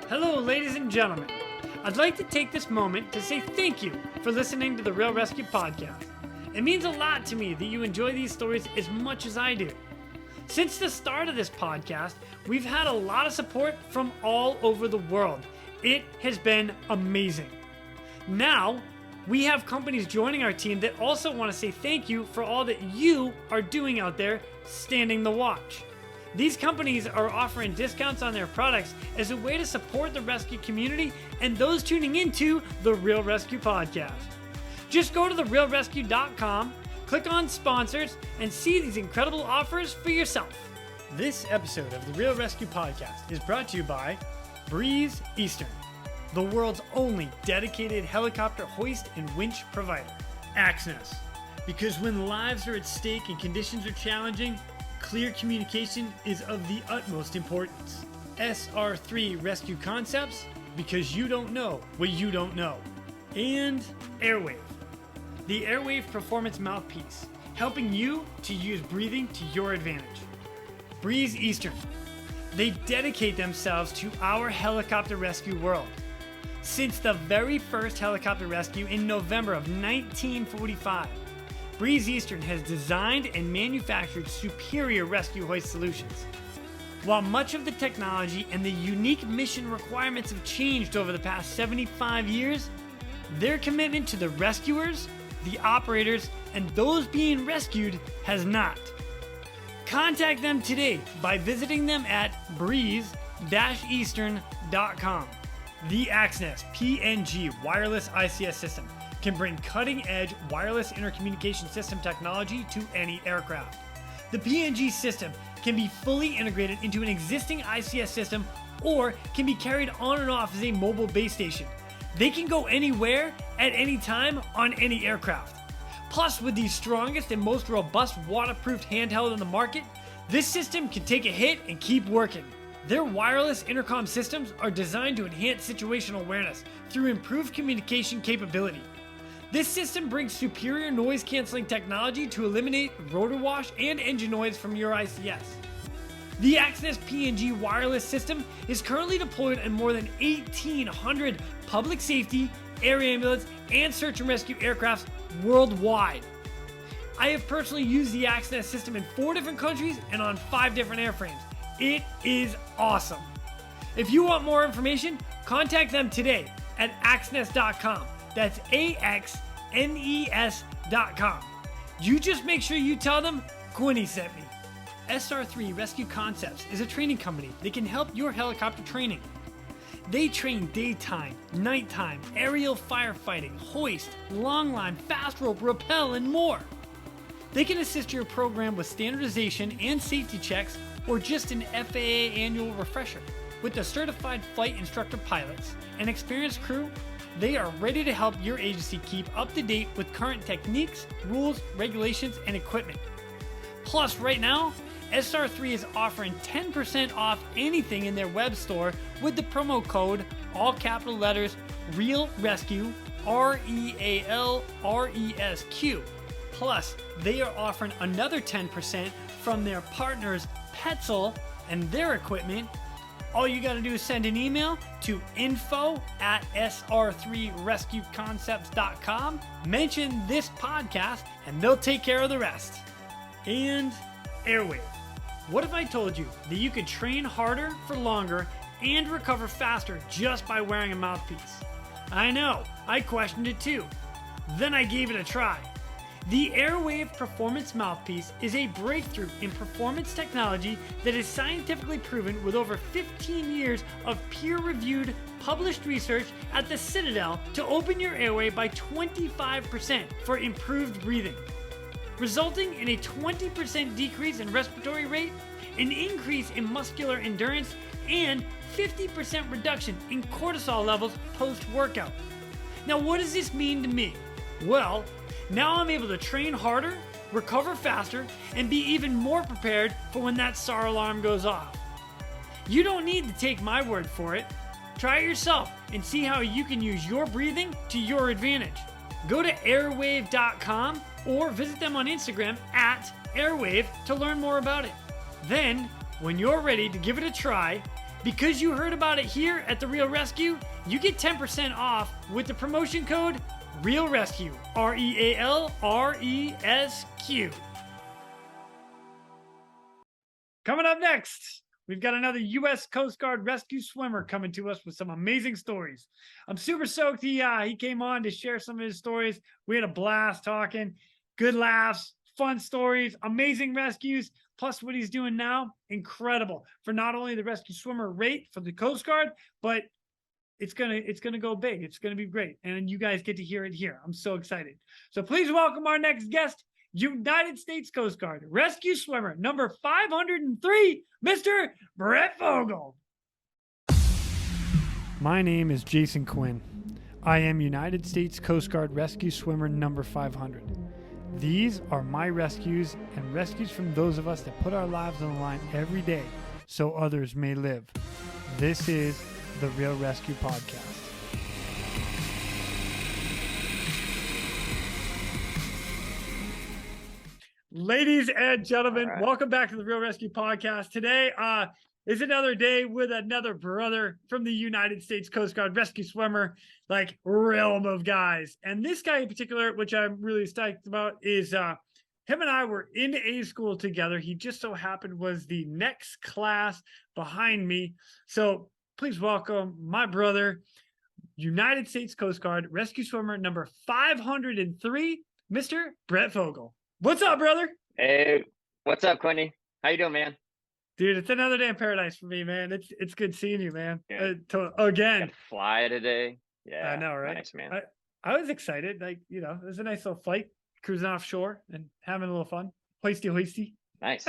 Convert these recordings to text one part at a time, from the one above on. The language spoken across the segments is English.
Hello, ladies and gentlemen. I'd like to take this moment to say thank you for listening to the Real ResQ podcast. It means a lot to me that you enjoy these stories as much as I do. Since the start of this podcast, we've had a lot of support from all over the world. It has been amazing. Now, we have companies joining our team that also want to say thank you for all that you are doing out there standing the watch. These companies are offering discounts on their products as a way to support the rescue community and those tuning into the Real ResQ podcast. Just go to therealresq.com, click on sponsors, and see these incredible offers for yourself. This episode of the Real ResQ podcast is brought to you by Breeze Eastern, the world's only dedicated helicopter hoist and winch provider. Axness, because when lives are at stake and conditions are challenging, clear communication is of the utmost importance. SR3 Rescue Concepts, because you don't know what you don't know. And Airwave, the Airwave Performance Mouthpiece, helping you to use breathing to your advantage. Breeze Eastern, they dedicate themselves to our helicopter rescue world. Since the very first helicopter rescue in November of 1945, Breeze Eastern has designed and manufactured superior rescue hoist solutions. While much of the technology and the unique mission requirements have changed over the past 75 years, their commitment to the rescuers, the operators, and those being rescued has not. Contact them today by visiting them at breeze-eastern.com. The Axness PNG wireless ICS system can bring cutting-edge wireless intercommunication system technology to any aircraft. The PNG system can be fully integrated into an existing ICS system or can be carried on and off as a mobile base station. They can go anywhere at any time on any aircraft. Plus, with the strongest and most robust waterproofed handheld in the market, this system can take a hit and keep working. Their wireless intercom systems are designed to enhance situational awareness through improved communication capability. This system brings superior noise canceling technology to eliminate rotor wash and engine noise from your ICS. The Axness PNG wireless system is currently deployed in more than 1,800 public safety, air ambulance, and search and rescue aircrafts worldwide. I have personally used the Axness system in 4 different countries and on 5 different airframes. It is awesome. If you want more information, contact them today at axness.com. That's AXNES.com. You just make sure you tell them Quinny sent me. SR3 Rescue Concepts is a training company that can help your helicopter training. They train daytime, nighttime, aerial firefighting, hoist, long line, fast rope, rappel, and more. They can assist your program with standardization and safety checks or just an FAA annual refresher. With the certified flight instructor pilots and experienced crew, they are ready to help your agency keep up to date with current techniques, rules, regulations, and equipment. Plus, right now, SR3 is offering 10% off anything in their web store with the promo code, all capital letters, Real ResQ, REALRESQ. Plus, they are offering another 10% from their partners Petzl and their equipment. All you got to do is send an email to info@sr3rescueconcepts.com, mention this podcast, and they'll take care of the rest. And Airwave. What if I told you that you could train harder for longer and recover faster just by wearing a mouthpiece? I know, I questioned it too. Then I gave it a try. The Airwave Performance Mouthpiece is a breakthrough in performance technology that is scientifically proven with over 15 years of peer-reviewed, published research at the Citadel to open your airway by 25% for improved breathing, resulting in a 20% decrease in respiratory rate, an increase in muscular endurance, and 50% reduction in cortisol levels post-workout. Now, what does this mean to me? Well, now I'm able to train harder, recover faster, and be even more prepared for when that SAR alarm goes off. You don't need to take my word for it. Try it yourself and see how you can use your breathing to your advantage. Go to airwave.com or visit them on Instagram @airwave to learn more about it. Then, when you're ready to give it a try, Because you heard about it here at the Real Rescue, you get 10% off with the promotion code Real ResQ, RealResQ. Coming up next, we've got another U.S. Coast Guard rescue swimmer coming to us with some amazing stories. I'm super stoked he came on to share some of his stories. We had a blast talking, good laughs, fun stories, amazing rescues, plus what he's doing now, incredible for not only the rescue swimmer rate for the Coast Guard, but it's gonna go big. It's gonna be great, and you guys get to hear it here. I'm so excited. So please welcome our next guest, United States Coast Guard rescue swimmer number 503, Mr. Bret Fogel. My name is Jason Quinn. I am United States Coast Guard rescue swimmer number 500. These are my rescues and rescues from those of us that put our lives on the line every day so others may live. This is the Real ResQ Podcast. Ladies and gentlemen, welcome back to the Real ResQ Podcast. Today is another day with another brother from the United States Coast Guard rescue swimmer, like realm of guys. And this guy in particular, which I'm really stoked about, is him and I were in A school together. He just so happened was the next class behind me. So please welcome my brother, United States Coast Guard rescue swimmer number 503, Mr. Bret Fogel. What's up, brother? Hey, what's up, Quinny? How you doing, man? Dude, it's another day in paradise for me, man. It's good seeing you, man. Again. Got to fly today. Yeah, I know, right? Nice, man. I was excited. Like, it was a nice little flight, cruising offshore and having a little fun. Hoisty. Nice.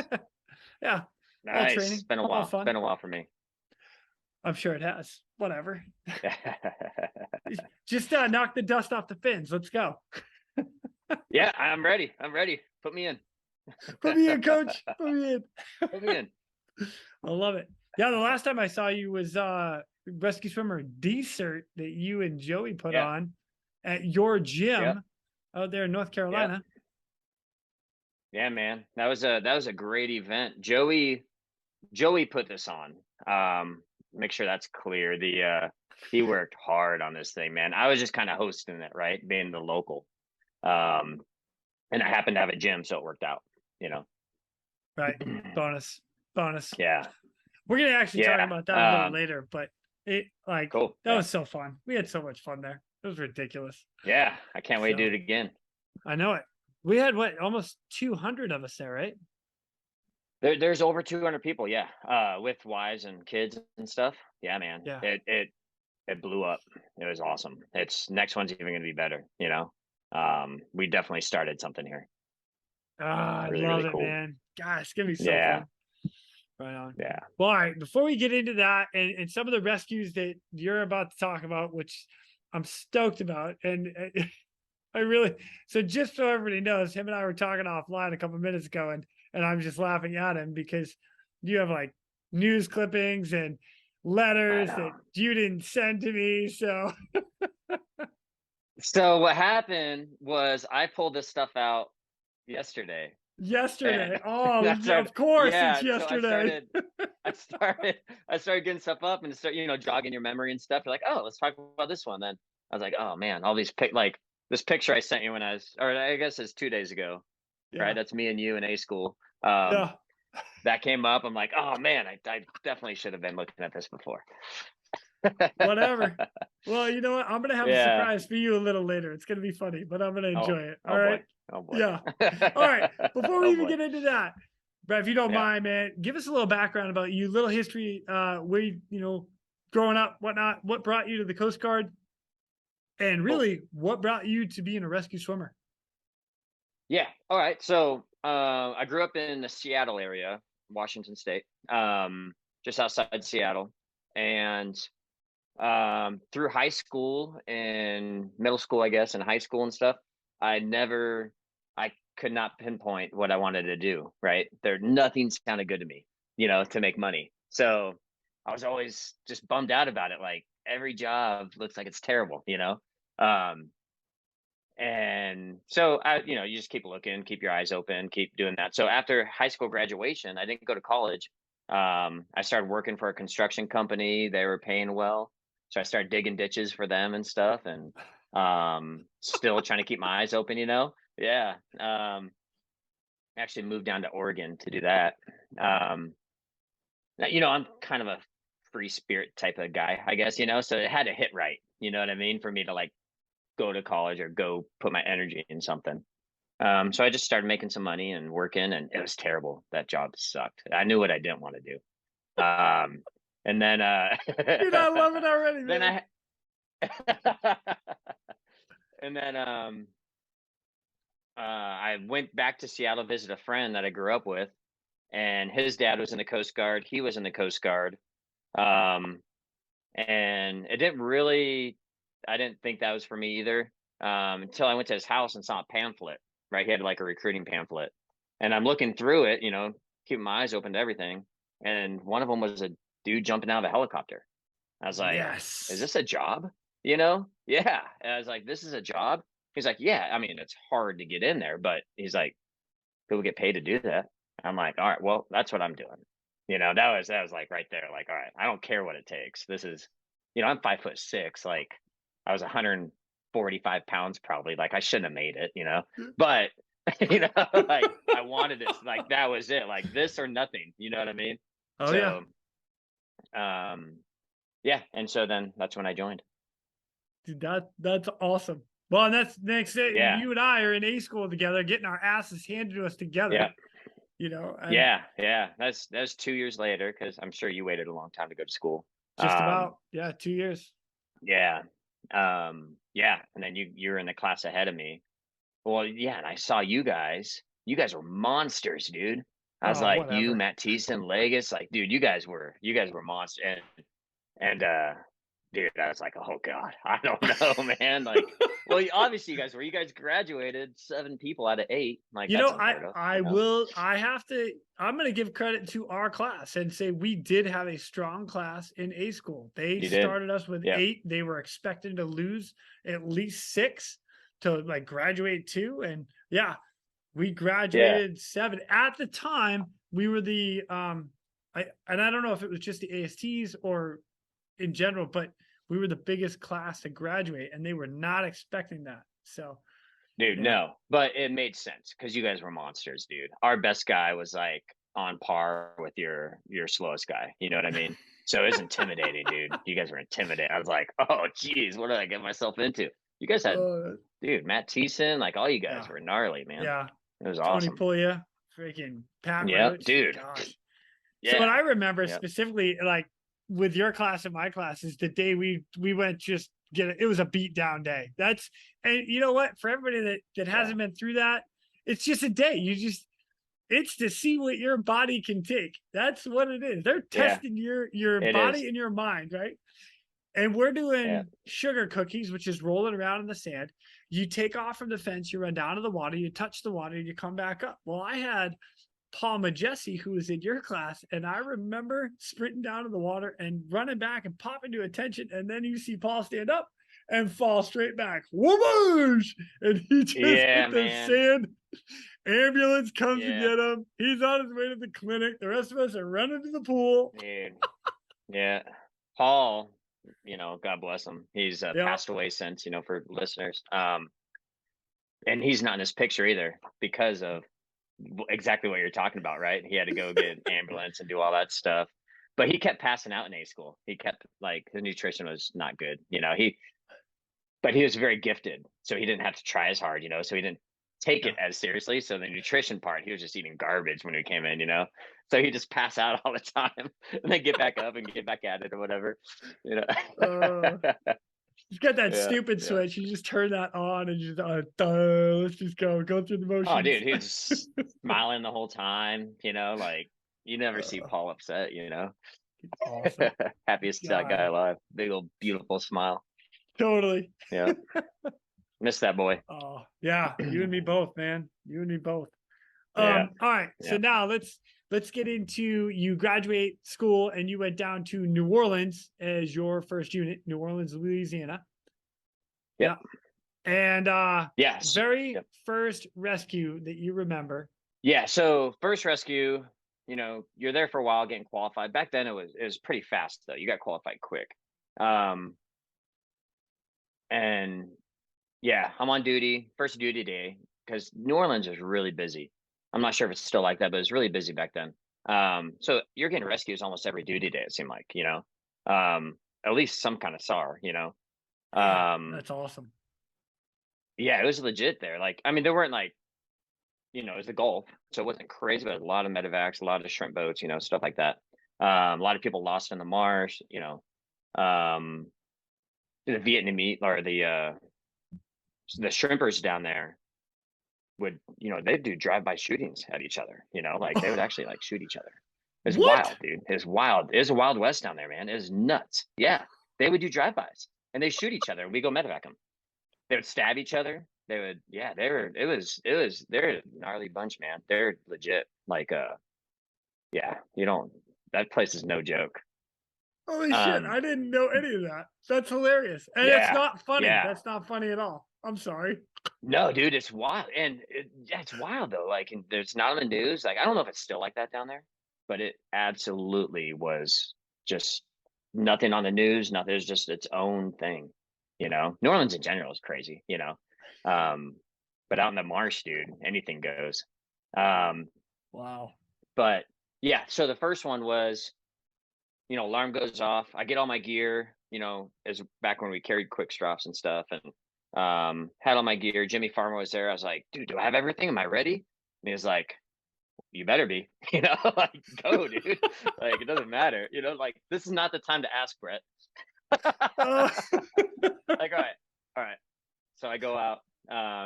Yeah. Nice. Training, it's been a while. Fun. It's been a while for me. I'm sure it has. Whatever. Just knock the dust off the fins. Let's go. Yeah, I'm ready. Put me in. Put me in, coach. Put me in. Put me in. I love it. Yeah, the last time I saw you was rescue swimmer DECERT that you and Joey put on at your gym out there in North Carolina. Yeah, man. That was a great event. Joey put this on. Make sure that's clear. He worked hard on this thing, man. I was just kind of hosting it, right? Being the local. And I happened to have a gym, so it worked out, Right. Bonus. Yeah. We're going to actually talk about that a little later, but cool. That was so fun. We had so much fun there. It was ridiculous. Yeah. I can't wait to do it again. I know it. We had almost 200 of us there, right? There's over 200 people. Yeah. With wives and kids and stuff. Yeah, man. Yeah. It blew up. It was awesome. Next one's even going to be better. We definitely started something here. I love it, cool. Man. Gosh, it's gonna be so fun. Right on. Yeah. Well, all right. Before we get into that and some of the rescues that you're about to talk about, which I'm stoked about, and so just so everybody knows, him and I were talking offline a couple of minutes ago, and I'm just laughing at him because you have like news clippings and letters that you didn't send to me. So what happened was I pulled this stuff out yesterday. Oh, of course, it's yesterday. So I started getting stuff up and jogging your memory and stuff. You're like, oh, let's talk about this one. Then I was like, oh man, all these this picture I sent you I guess it's 2 days ago, right? That's me and you in A school. That came up. I'm like, oh man, I definitely should have been looking at this before. Whatever. Well, you know what? I'm gonna have a surprise for you a little later. It's gonna be funny, but I'm gonna enjoy it. All right. Oh boy. Yeah. All right. Before we even get into that, Brett, if you don't mind, man, give us a little background about you, little history, where growing up, whatnot, what brought you to the Coast Guard, and really what brought you to being a rescue swimmer. Yeah. All right. So I grew up in the Seattle area, Washington State, just outside Seattle, and through high school and middle school, I guess, and high school and stuff, I could not pinpoint what I wanted to do, right? Nothing sounded good to me, to make money. So I was always just bummed out about it. Like every job looks like it's terrible, and so you just keep looking, keep your eyes open, keep doing that. So after high school graduation, I didn't go to college. I started working for a construction company. They were paying well. So I started digging ditches for them and stuff, and still trying to keep my eyes open, Yeah. Actually moved down to Oregon to do that. I'm kind of a free spirit type of guy, I guess, so it had to hit right. You know what I mean? For me to like go to college or go put my energy in something. So I just started making some money and working, and it was terrible. That job sucked. I knew what I didn't want to do. And then Dude, I love it already, then man. And then I went back to Seattle to visit a friend that I grew up with, and his dad was in the Coast Guard. He was in the Coast Guard. And I didn't think that was for me either. Until I went to his house and saw a pamphlet, right? He had like a recruiting pamphlet, and I'm looking through it, keeping my eyes open to everything. And one of them was a dude jumping out of a helicopter. I was like, Yes. is this a job? Yeah. And I was like, this is a job. He's like, yeah, I mean, it's hard to get in there, but he's like, people get paid to do that. I'm like, all right, well, that's what I'm doing. That was like right there. Like, all right, I don't care what it takes. This is, I'm 5'6". Like, I was 145 pounds probably. Like, I shouldn't have made it, but like I wanted it. Like, that was it. Like, this or nothing. You know what I mean? Oh, so, yeah. And so then that's when I joined. Dude, that's awesome. Well, and that's next day. Yeah. You and I are in A school together, getting our asses handed to us together. Yeah. And Yeah. That's 2 years later, because I'm sure you waited a long time to go to school. Just about, 2 years. Yeah. Yeah. And then you're in the class ahead of me. Well, yeah, and I saw you guys. You guys were monsters, dude. I was like, whatever. you, Matt Thiessen, Legis, like, dude, you guys were monsters. And dude, I was like, oh God, I don't know, man. Like, well, obviously you guys graduated 7 people out of 8. Like, that's unheard of, I'm going to give credit to our class and say we did have a strong class in A school. They started us with 8. They were expecting to lose at least 6 to like graduate 2. And yeah, we graduated 7 at the time. We were the, I don't know if it was just the ASTs or in general, but we were the biggest class to graduate, and they were not expecting that. So, dude, no, but it made sense because you guys were monsters, dude. Our best guy was like on par with your slowest guy. You know what I mean? So it was intimidating, dude. You guys were intimidating. I was like, oh, geez, what did I get myself into? You guys had, dude, Matt Thiessen, like all you guys were gnarly, man. Yeah, it was Tony awesome. Puglia, freaking Pat. Yeah, Roach. dude. Gosh. Yeah. So what I remember specifically, like with your class and my class, is the day we went just get it. It was a beat down day. And you know what? For everybody that hasn't been through that, it's just a day. It's to see what your body can take. That's what it is. They're testing your body and your mind, right? And we're doing sugar cookies, which is rolling around in the sand. You take off from the fence, you run down to the water, you touch the water, you come back up. Well, I had Paul Majesi, who was in your class, and I remember sprinting down to the water and running back and popping to attention, and then you see Paul stand up and fall straight back. Whoosh! And he just hit the sand. Ambulance comes to get him. He's on his way to the clinic. The rest of us are running to the pool. Dude. Yeah. Paul, God bless him. He's passed away since, for listeners. And he's not in this picture either because of exactly what you're talking about, right? He had to go get an ambulance and do all that stuff, but he kept passing out in A school. He kept, like, his nutrition was not good, but he was very gifted, so he didn't have to try as hard, so he didn't take it as seriously. So the nutrition part, he was just eating garbage when he came in, so he just pass out all the time and then get back up and get back at it or whatever. He's got that stupid switch. You just turn that on and just let's just go through the motions. Oh, dude, he was smiling the whole time. Like, you never see Paul upset. Awesome. Happiest guy alive. Big old beautiful smile. Totally. Yeah. Miss that boy. Oh yeah, you and me both, man. You and me both. All right. So now let's get into, you graduate school and you went down to New Orleans as your first unit, New Orleans, Louisiana. Yeah. And very first rescue that you remember. Yeah. So first rescue, you know, you're there for a while getting qualified. Back then it was pretty fast though. You got qualified quick. And yeah, I'm on duty, first duty day, because New Orleans is really busy. I'm not sure if it's still like that, but it's really busy back then. So you're getting rescues almost every duty day, it seemed like, you know. At least some kind of SAR, you know. That's awesome. Yeah, it was legit there. Like, I mean, there weren't like, you know, it was the Gulf, so it wasn't crazy, but a lot of medevacs, a lot of shrimp boats, you know, stuff like that. A lot of people lost in the marsh, you know. The Vietnamese or the shrimpers down there would, you know, they'd do drive-by shootings at each other, you know, like they would actually like shoot each other. It's What? wild, dude. It's wild. It's a wild west down there, man. It's nuts. Yeah. They would do drive-bys and they shoot each other and we go medevac them. They would stab each other. They would, yeah, they're a gnarly bunch, man. They're legit. Like, yeah, you don't, that place is no joke. Holy shit, I didn't know any of that. That's hilarious. And it's Yeah, not funny. yeah. That's not funny at all. I'm sorry. No, dude, it's wild. And yeah, it's wild though. Like, and there's not on the news. Like, I don't know if it's still like that down there, but it absolutely was just nothing on the news. Nothing. It was just its own thing. You know, New Orleans in general is crazy. You know, but out in the marsh, dude, anything goes. Wow. But yeah, so the first one was, you know, alarm goes off. I get all my gear. You know, as back when we carried quick straps and stuff, and had all my gear. Jimmy Farmer was there. I was like, dude, do I have everything? Am I ready? And he was like, you better be, you know, like, go, dude. Like, it doesn't matter, you know, like, this is not the time to ask, Brett. Like, all right. So I go out,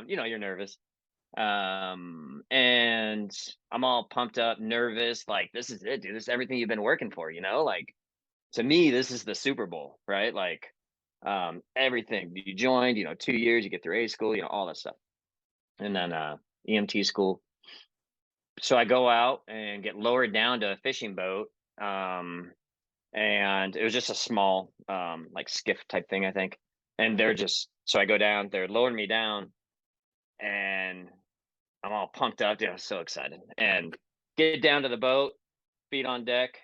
you know, you're nervous. And I'm all pumped up, nervous, like, this is it, dude. This is everything you've been working for, you know, like, to me, this is the Super Bowl, right? Like, everything you joined, you know, 2 years, you get through A school, you know, all that stuff. And then EMT school. So I go out and get lowered down to a fishing boat. And it was just a small like skiff type thing, I think. And they're just, so I go down, they're lowering me down and I'm all pumped up. Dude, I was so excited. And get down to the boat, feet on deck,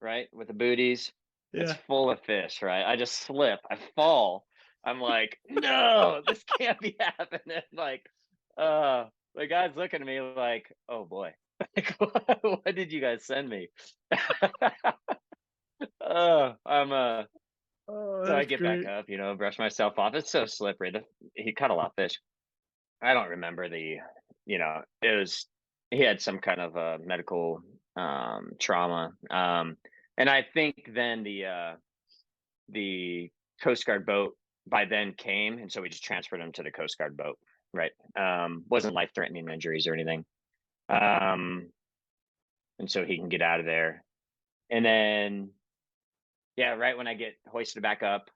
right, with the booties. It's Yeah. full of fish, right? I just slip, I fall. I'm like, no, this can't be happening. Like, the guy's looking at me like, oh boy, like, what did you guys send me? I'm Oh, so I that's get back great. up, you know, brush myself off. It's so slippery. He caught a lot of fish. I don't remember you know, it was, he had some kind of medical trauma. And I think then the Coast Guard boat by then came, and so we just transferred him to the Coast Guard boat, right? Wasn't life-threatening injuries or anything. And so he can get out of there. And then, yeah, right when I get hoisted back up,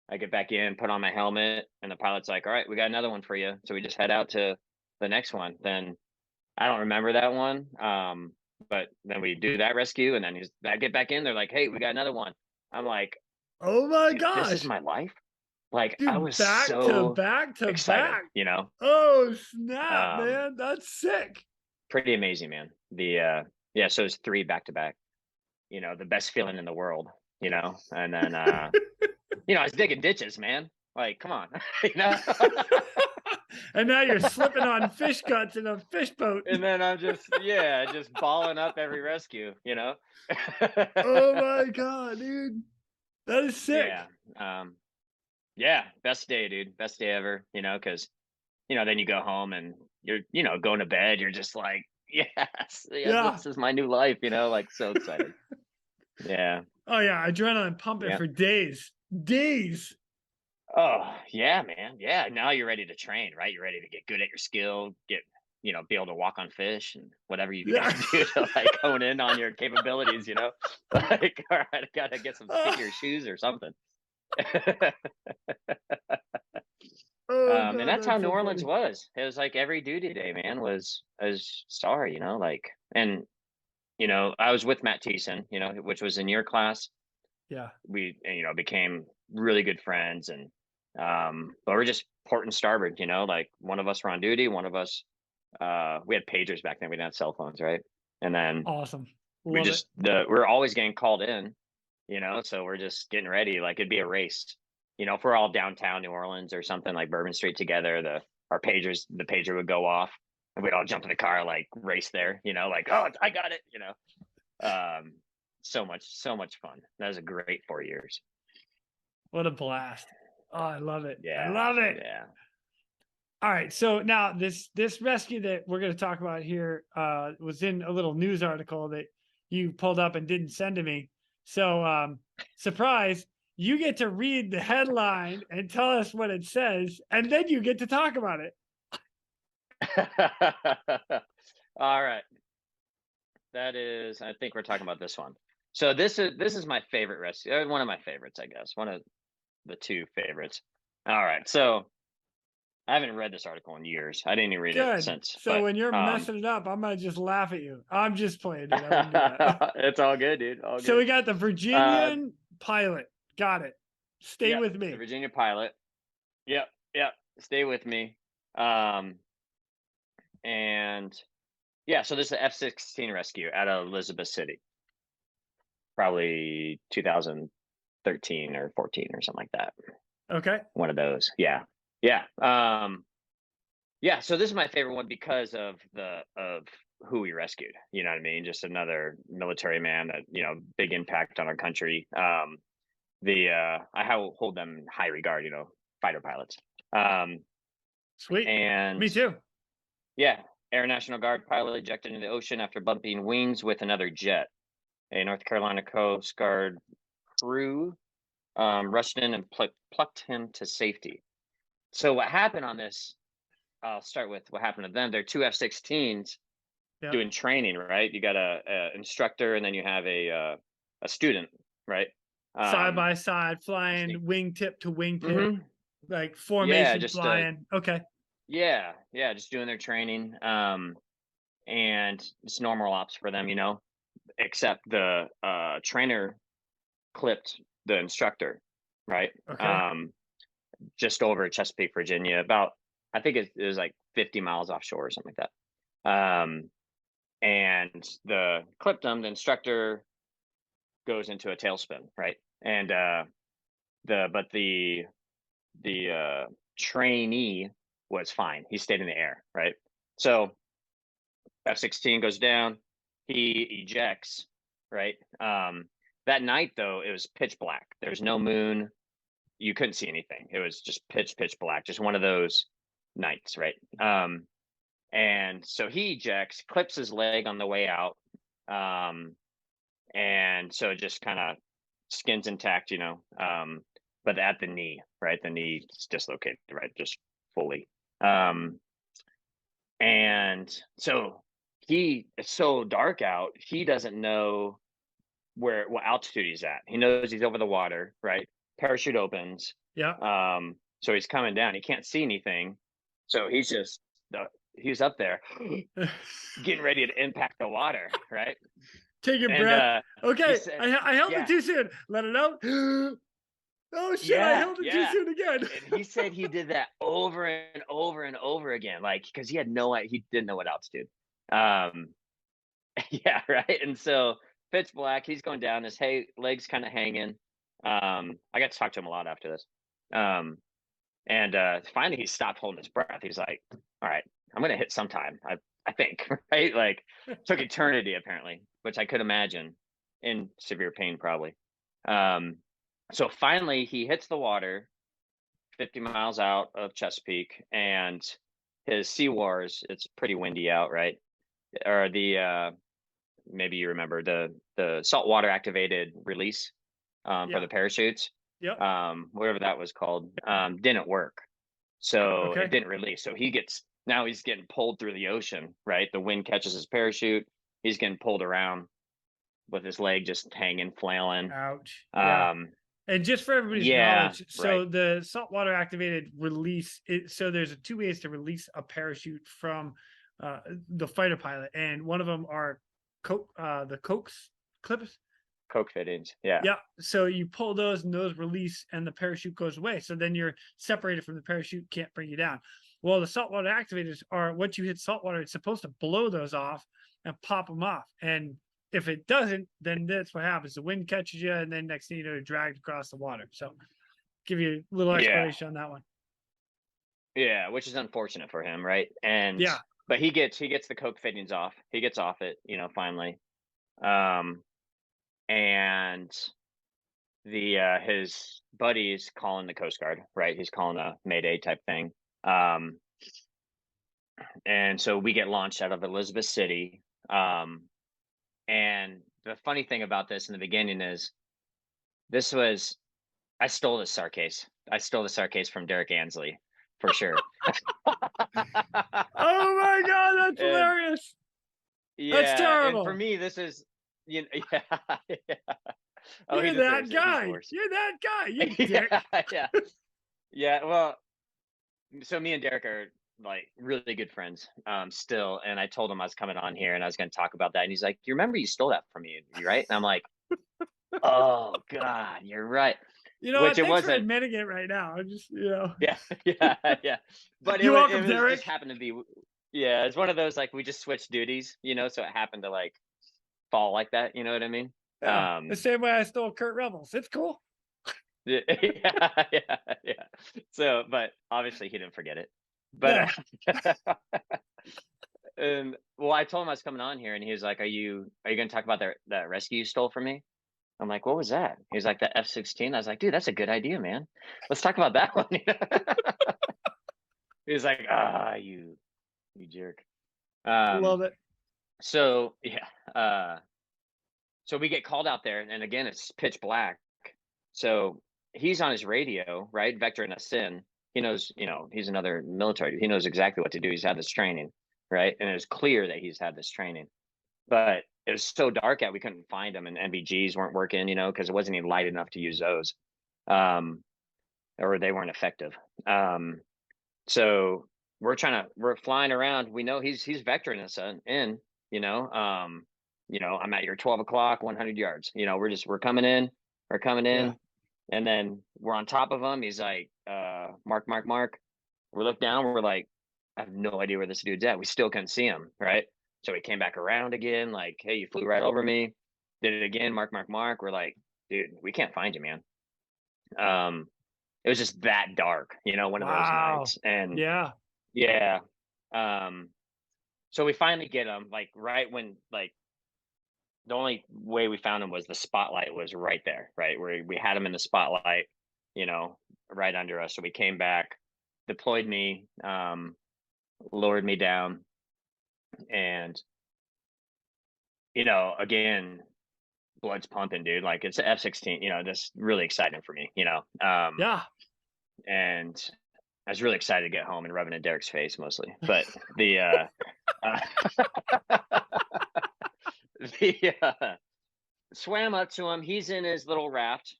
I get back in, put on my helmet, and the pilot's like, all right, we got another one for you. So we just head out to the next one. Then I don't remember that one. But then we do that rescue, and then I get back in. They're like, hey, we got another one. I'm like, Oh my dude, this is gosh. my life. Like, I Dude, was back to so back to excited, back. you know? Oh, snap, Um, man. That's sick. Pretty amazing, man. Yeah, so it's 3 back to back, you know, the best feeling in the world, you know? And then, you know, I was digging ditches, man. Like, come on, you know? And now you're slipping on fish guts in a fish boat. And then I'm just, yeah, just balling up every rescue, you know? Oh my God, dude. That is sick. Yeah. Yeah, best day, dude. Best day ever, you know, because, you know, then you go home and you're, you know, going to bed, you're just like, yes, yeah, Yeah. this is my new life, you know, like so excited. Yeah. Oh yeah, adrenaline pumping Yeah. for days. Days. Oh, yeah, man. Yeah. Now you're ready to train, right? You're ready to get good at your skill, get, you know, be able to walk on fish and whatever you got Yeah. to do to like hone in on your capabilities, you know? Like, all right, I got to get some stickier shoes or something. Oh And God, that's how that's New so Orleans funny. was. It was like every duty day, man, was sorry, you know, like, and you know, I was with Matt Thiessen, you know, which was in your class. Yeah. We, you know, became really good friends, and but we're just port and starboard, you know, like one of us were on duty, one of us, we had pagers back then, we didn't have cell phones, right? And then Awesome. we're always getting called in, you know, so we're just getting ready. Like it'd be a race, you know, if we're all downtown New Orleans or something like Bourbon Street together, the pager would go off and we'd all jump in the car, like race there, you know, like, oh, I got it, you know. So much fun. That was a great 4 years. What a blast. Oh, I love it. Yeah. I love it. Yeah. All right. So now this rescue that we're going to talk about here was in a little news article that you pulled up and didn't send to me. So surprise, you get to read the headline and tell us what it says, and then you get to talk about it. All right. That is, I think we're talking about this one. So this is my favorite rescue. One of my favorites, I guess. One of the two favorites. All right. So I haven't read this article in years. I didn't even read it since. So when you're messing it up, I'm gonna just laugh at you. I'm just playing, dude. I wouldn't do that. It's all good, dude. All so good. we got the Virginian pilot. Got it. Stay with me. The Virginia pilot. Yep. Stay with me. And yeah, so this is the F-16 rescue out of Elizabeth City. Probably 2013 or 14 or something like that. Okay. One of those. Yeah. So this is my favorite one because of who we rescued. You know what I mean? Just another military man that, you know, big impact on our country. I hold them in high regard, you know, fighter pilots. Sweet. And me too. Yeah. Air National Guard pilot ejected into the ocean after bumping wings with another jet. A North Carolina Coast Guard crew rushed in and plucked him to safety. So what happened on this, I'll start with what happened to them. They're two F-16s doing training, right? You got a instructor and then you have a student, right? Side by side, flying wingtip to wingtip, like formation flying. Okay. Yeah, just doing their training. And it's normal ops for them, you know, except the trainer clipped the instructor, right? Okay. Just over Chesapeake, Virginia, about, I think it was like 50 miles offshore or something like that. And the clipped him, the instructor goes into a tailspin, right? And the trainee was fine. He stayed in the air, right? So F-16 goes down, he ejects, right? That night though, it was pitch black. There's no moon. You couldn't see anything. It was just pitch black, just one of those nights, right? And so he ejects, clips his leg on the way out. And so it just kind of skin's intact, you know, but at the knee, right? The knee is dislocated, right? Just fully. And so it's so dark out, he doesn't know what altitude he's at. He knows he's over the water, right? Parachute opens. Yeah. So he's coming down. He can't see anything. So he's just he's up there getting ready to impact the water, right? Take a breath. Okay. I held it too soon. Let it out. Oh shit, I held it too soon again. And he said he did that over and over and over again, like, because he didn't know what altitude. Yeah, right. And so pitch black, he's going down, his legs kind of hanging. I got to talk to him a lot after this. And finally he stopped holding his breath. He's like, all right, I'm gonna hit sometime, I think, right? Like, took eternity apparently, which I could imagine, in severe pain probably. So finally he hits the water 50 miles out of Chesapeake, and his sea wars, it's pretty windy out, right? Or the maybe you remember the saltwater activated release for the parachutes. Yep. Whatever that was called, didn't work. So it didn't release. So now he's getting pulled through the ocean, right? The wind catches his parachute. He's getting pulled around with his leg just hanging, flailing. Ouch. And just for everybody's knowledge, so the saltwater activated release, so there's two ways to release a parachute from the fighter pilot, and one of them are the clips. Coke fittings. Yeah. So you pull those and those release and the parachute goes away. So then you're separated from the parachute, can't bring you down. Well, the saltwater activators are, once you hit saltwater, it's supposed to blow those off and pop them off. And if it doesn't, then that's what happens. The wind catches you, and then next thing you know, you're dragged across the water. So, give you a little Yeah. explanation on that one. Yeah, which is unfortunate for him, right? And Yeah. but he gets the coke fittings off. He gets off it, finally. Um and the his buddy's calling the Coast Guard, right? He's calling a Mayday type thing. And so we get launched out of Elizabeth City. And the funny thing about this in the beginning is this was I stole this SAR case. I stole the SAR case from Derek Ansley for sure. Oh my God, that's And hilarious. That's yeah, and for terrible. me, this is yeah, yeah. Oh, he You're that deserves it. He's the guy. worst. You're that guy. You dick. Yeah, yeah, yeah. Well, so me and Derek are like really good friends still, and I told him I was coming on here and I was going to talk about that, and he's like, "You remember you stole that from me, right?" And I'm like, "Oh God, you're right." You know Which what? it Thanks for wasn't. admitting it right now. I just, Yeah, yeah, yeah. But You're it welcome, was Derek. just happened to be. Yeah, it's one of those like we just switched duties, so it happened to like fall like that. You know what I mean? Yeah. The same way I stole Kurt Rebels. It's cool. Yeah, yeah, yeah. So, but obviously he didn't forget it. But No. and well, I told him I was coming on here, and he was like, are you going to talk about that rescue you stole from me?" I'm like, "What was that?" He's like, "The F-16." I was like, "Dude, that's a good idea, man. Let's talk about that one." He's like, you jerk." Um, Love it. so yeah, so we get called out there, and again, it's pitch black. So he's on his radio, right, vectoring us in. He knows, he's another military. He knows exactly what to do. He's had this training, right, and it was clear that he's had this training. But it was so dark out we couldn't find him, and NVGs weren't working, because it wasn't even light enough to use those, um, or they weren't effective. So we're flying around. We know he's vectoring us in, I'm at your 12 o'clock, 100 yards. We're coming in, we're coming Yeah. in, and then we're on top of him. He's like, mark, mark, mark. We look down, we're like, I have no idea where this dude's at. We still couldn't see him, right? So he came back around again, like, hey, you flew right over me. Did it again, mark, mark, mark. We're like, dude, we can't find you, man. It was just that dark, one of those Wow. nights. And Yeah. yeah. So we finally get him, like right when like the only way we found him was the spotlight was right there, right? Where we had him in the spotlight, you know, right under us. So we came back, deployed me, lowered me down, and again, blood's pumping, dude. Like it's a F-16, just really exciting for me, Yeah. and I was really excited to get home and rubbing in Derek's face mostly. But the the swam up to him. He's in his little raft,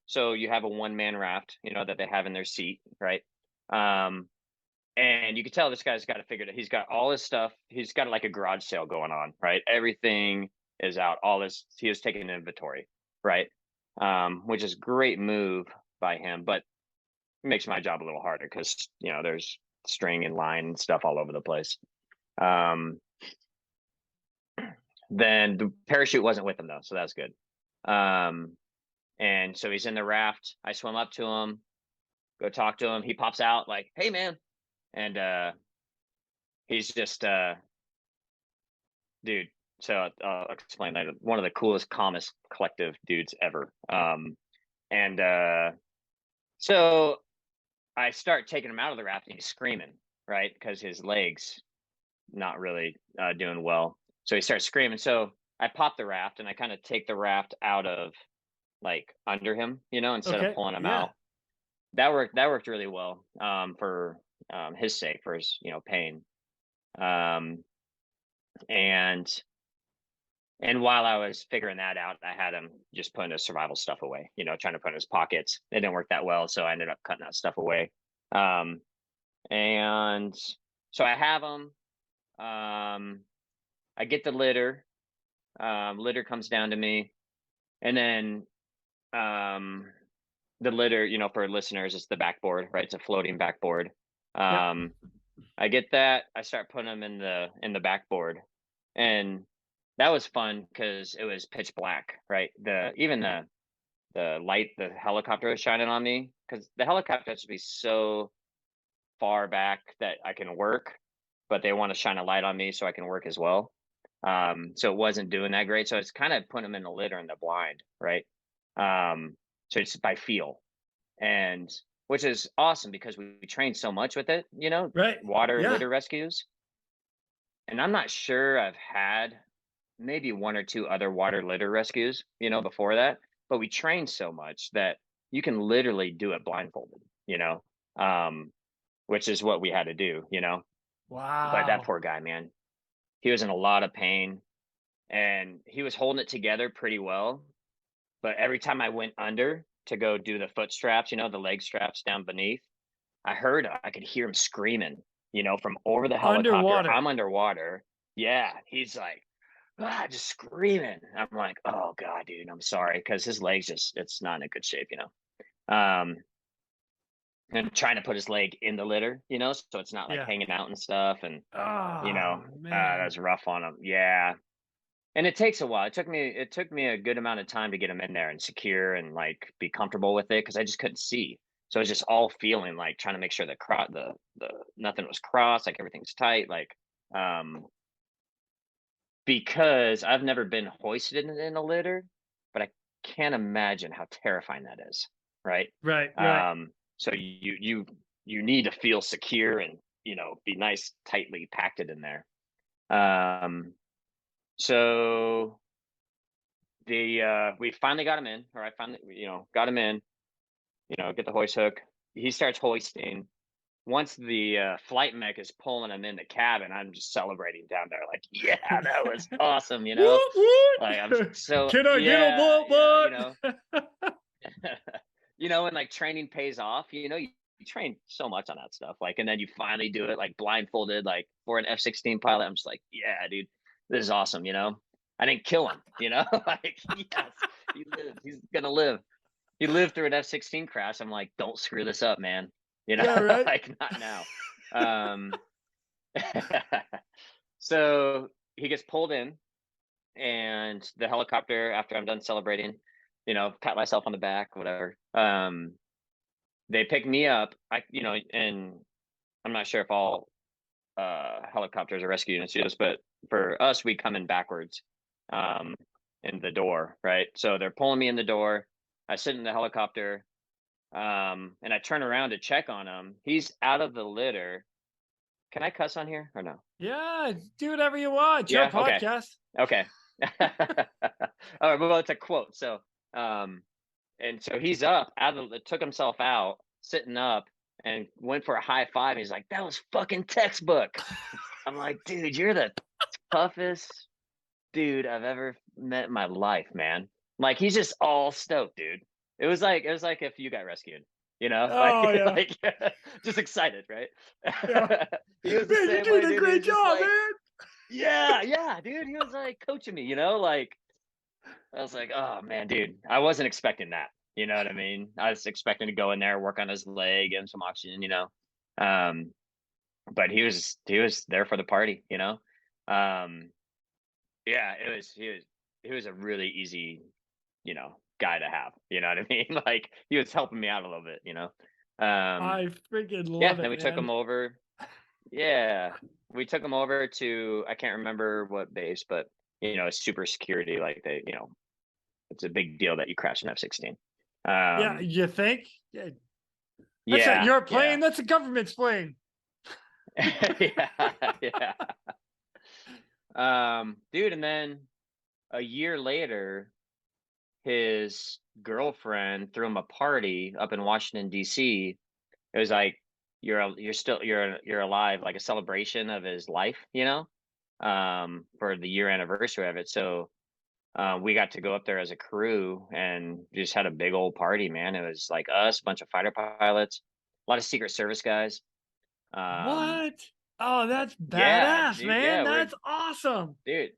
so you have a one-man raft, that they have in their seat, right? And you can tell this guy's got to figure it. He's got all his stuff. He's got like a garage sale going on, right? Everything is out. All this, he was taking an inventory, right? Which is great move by him, but it makes my job a little harder because there's string and line and stuff all over the place. Then the parachute wasn't with him though, so that's good. And so he's in the raft. I swim up to him, go talk to him. He pops out like, "Hey, man," and he's just dude. So I'll explain that. One of the coolest, calmest collective dudes ever. And so I start taking him out of the raft, and he's screaming, right, because his legs not really doing well. So he starts screaming. So I pop the raft and I kind of take the raft out of like under him, instead of Okay. pulling him Yeah. out. That worked really well for his sake, for his pain. And while I was figuring that out, I had him just putting his survival stuff away, trying to put in his pockets. It didn't work that well, so I ended up cutting that stuff away. And so I have him. I get the litter. Litter comes down to me, and then the litter, for listeners, it's the backboard, right? It's a floating backboard. I get that. I start putting them in the backboard, and that was fun because it was pitch black, right? Even the light the helicopter was shining on me, because the helicopter has to be so far back that I can work, but they want to shine a light on me so I can work as well. So it wasn't doing that great. So it's kind of putting them in the litter in the blind, right? So it's by feel, and which is awesome because we train so much with it, Right. water Yeah. litter rescues. And I'm not sure I've had maybe one or two other water litter rescues, before that, but we train so much that you can literally do it blindfolded, um, which is what we had to do. But that Wow. poor guy, man, he was in a lot of pain and he was holding it together pretty well. But every time I went under to go do the foot straps, the leg straps down beneath, I could hear him screaming, from over the helicopter. Underwater. I'm underwater. Yeah. He's like, just screaming. I'm like, oh God, dude, I'm sorry. Cause his leg's it's not in a good shape. And trying to put his leg in the litter, so it's not like Yeah. hanging out and stuff. And, Oh man. that's rough on him. Yeah. And it takes a while. It took me a good amount of time to get him in there and secure and like be comfortable with it, because I just couldn't see. So it's just all feeling, like trying to make sure the nothing was crossed, like everything's tight, like um because I've never been hoisted in a litter, but I can't imagine how terrifying that is, right? Right. Right. So you need to feel secure and be nice, tightly packed it in there. Um, so we finally got him in, or I finally got him in. Get the hoist hook. He starts hoisting. Once the flight mech is pulling him in the cabin, I'm just celebrating down there, like, yeah, that was awesome, Woot like I'm woot. so Can I get a yeah, butt yeah, butt? and like training pays off, you train so much on that stuff, like, and then you finally do it like blindfolded, like for an F-16 pilot. I'm just like, yeah, dude, this is awesome. I didn't kill him, like, yes, he lived, he's gonna live. He lived through an F-16 crash. I'm like, don't screw this up, man. Yeah. Right. Like not now. Um, so he gets pulled in, and the helicopter, after I'm done celebrating, pat myself on the back, whatever. They pick me up. And I'm not sure if all helicopters or rescue units do this, but for us, we come in backwards, um, in the door, right? So they're pulling me in the door. I sit in the helicopter, and I turn around to check on him. He's out of the litter. Can I cuss on here or no? Yeah. Do whatever you want. It's your Yeah. Okay. podcast. Okay. All right. Well, it's a quote. So, and so he's up, took himself out, sitting up, and went for a high five. He's like, "That was fucking textbook." I'm like, "Dude, you're the toughest dude I've ever met in my life, man." Like, he's just all stoked, dude. It was like if you got rescued, like Oh yeah. like just excited, right? Yeah. He was the Man, you're same way, doing a dude. He great was just job, like, man. yeah, yeah, dude. He was like coaching me, like I was like, oh man, dude, I wasn't expecting that. You know what I mean? I was expecting to go in there, work on his leg, give him some oxygen. Um, but he was there for the party. Um, yeah, he was a really easy, guy to have. You know what I mean? Like he was helping me out a little bit. I freaking Yeah, love then it, we took man. him over. Yeah, we took him over to, I can't remember what base, but super security. Like it's a big deal that you crash an F-16. Yeah, Um, you think? Yeah, that's not yeah, your yeah, plane. That's a government's plane. yeah, yeah. Dude, and then a year later, his girlfriend threw him a party up in Washington D.C. It was like you're alive, like a celebration of his life, for the year anniversary of it. So we got to go up there as a crew and just had a big old party, man. It was like us, a bunch of fighter pilots, a lot of Secret Service guys. Um, What? Oh, that's yeah, badass, dude, man. yeah, That's awesome. dude,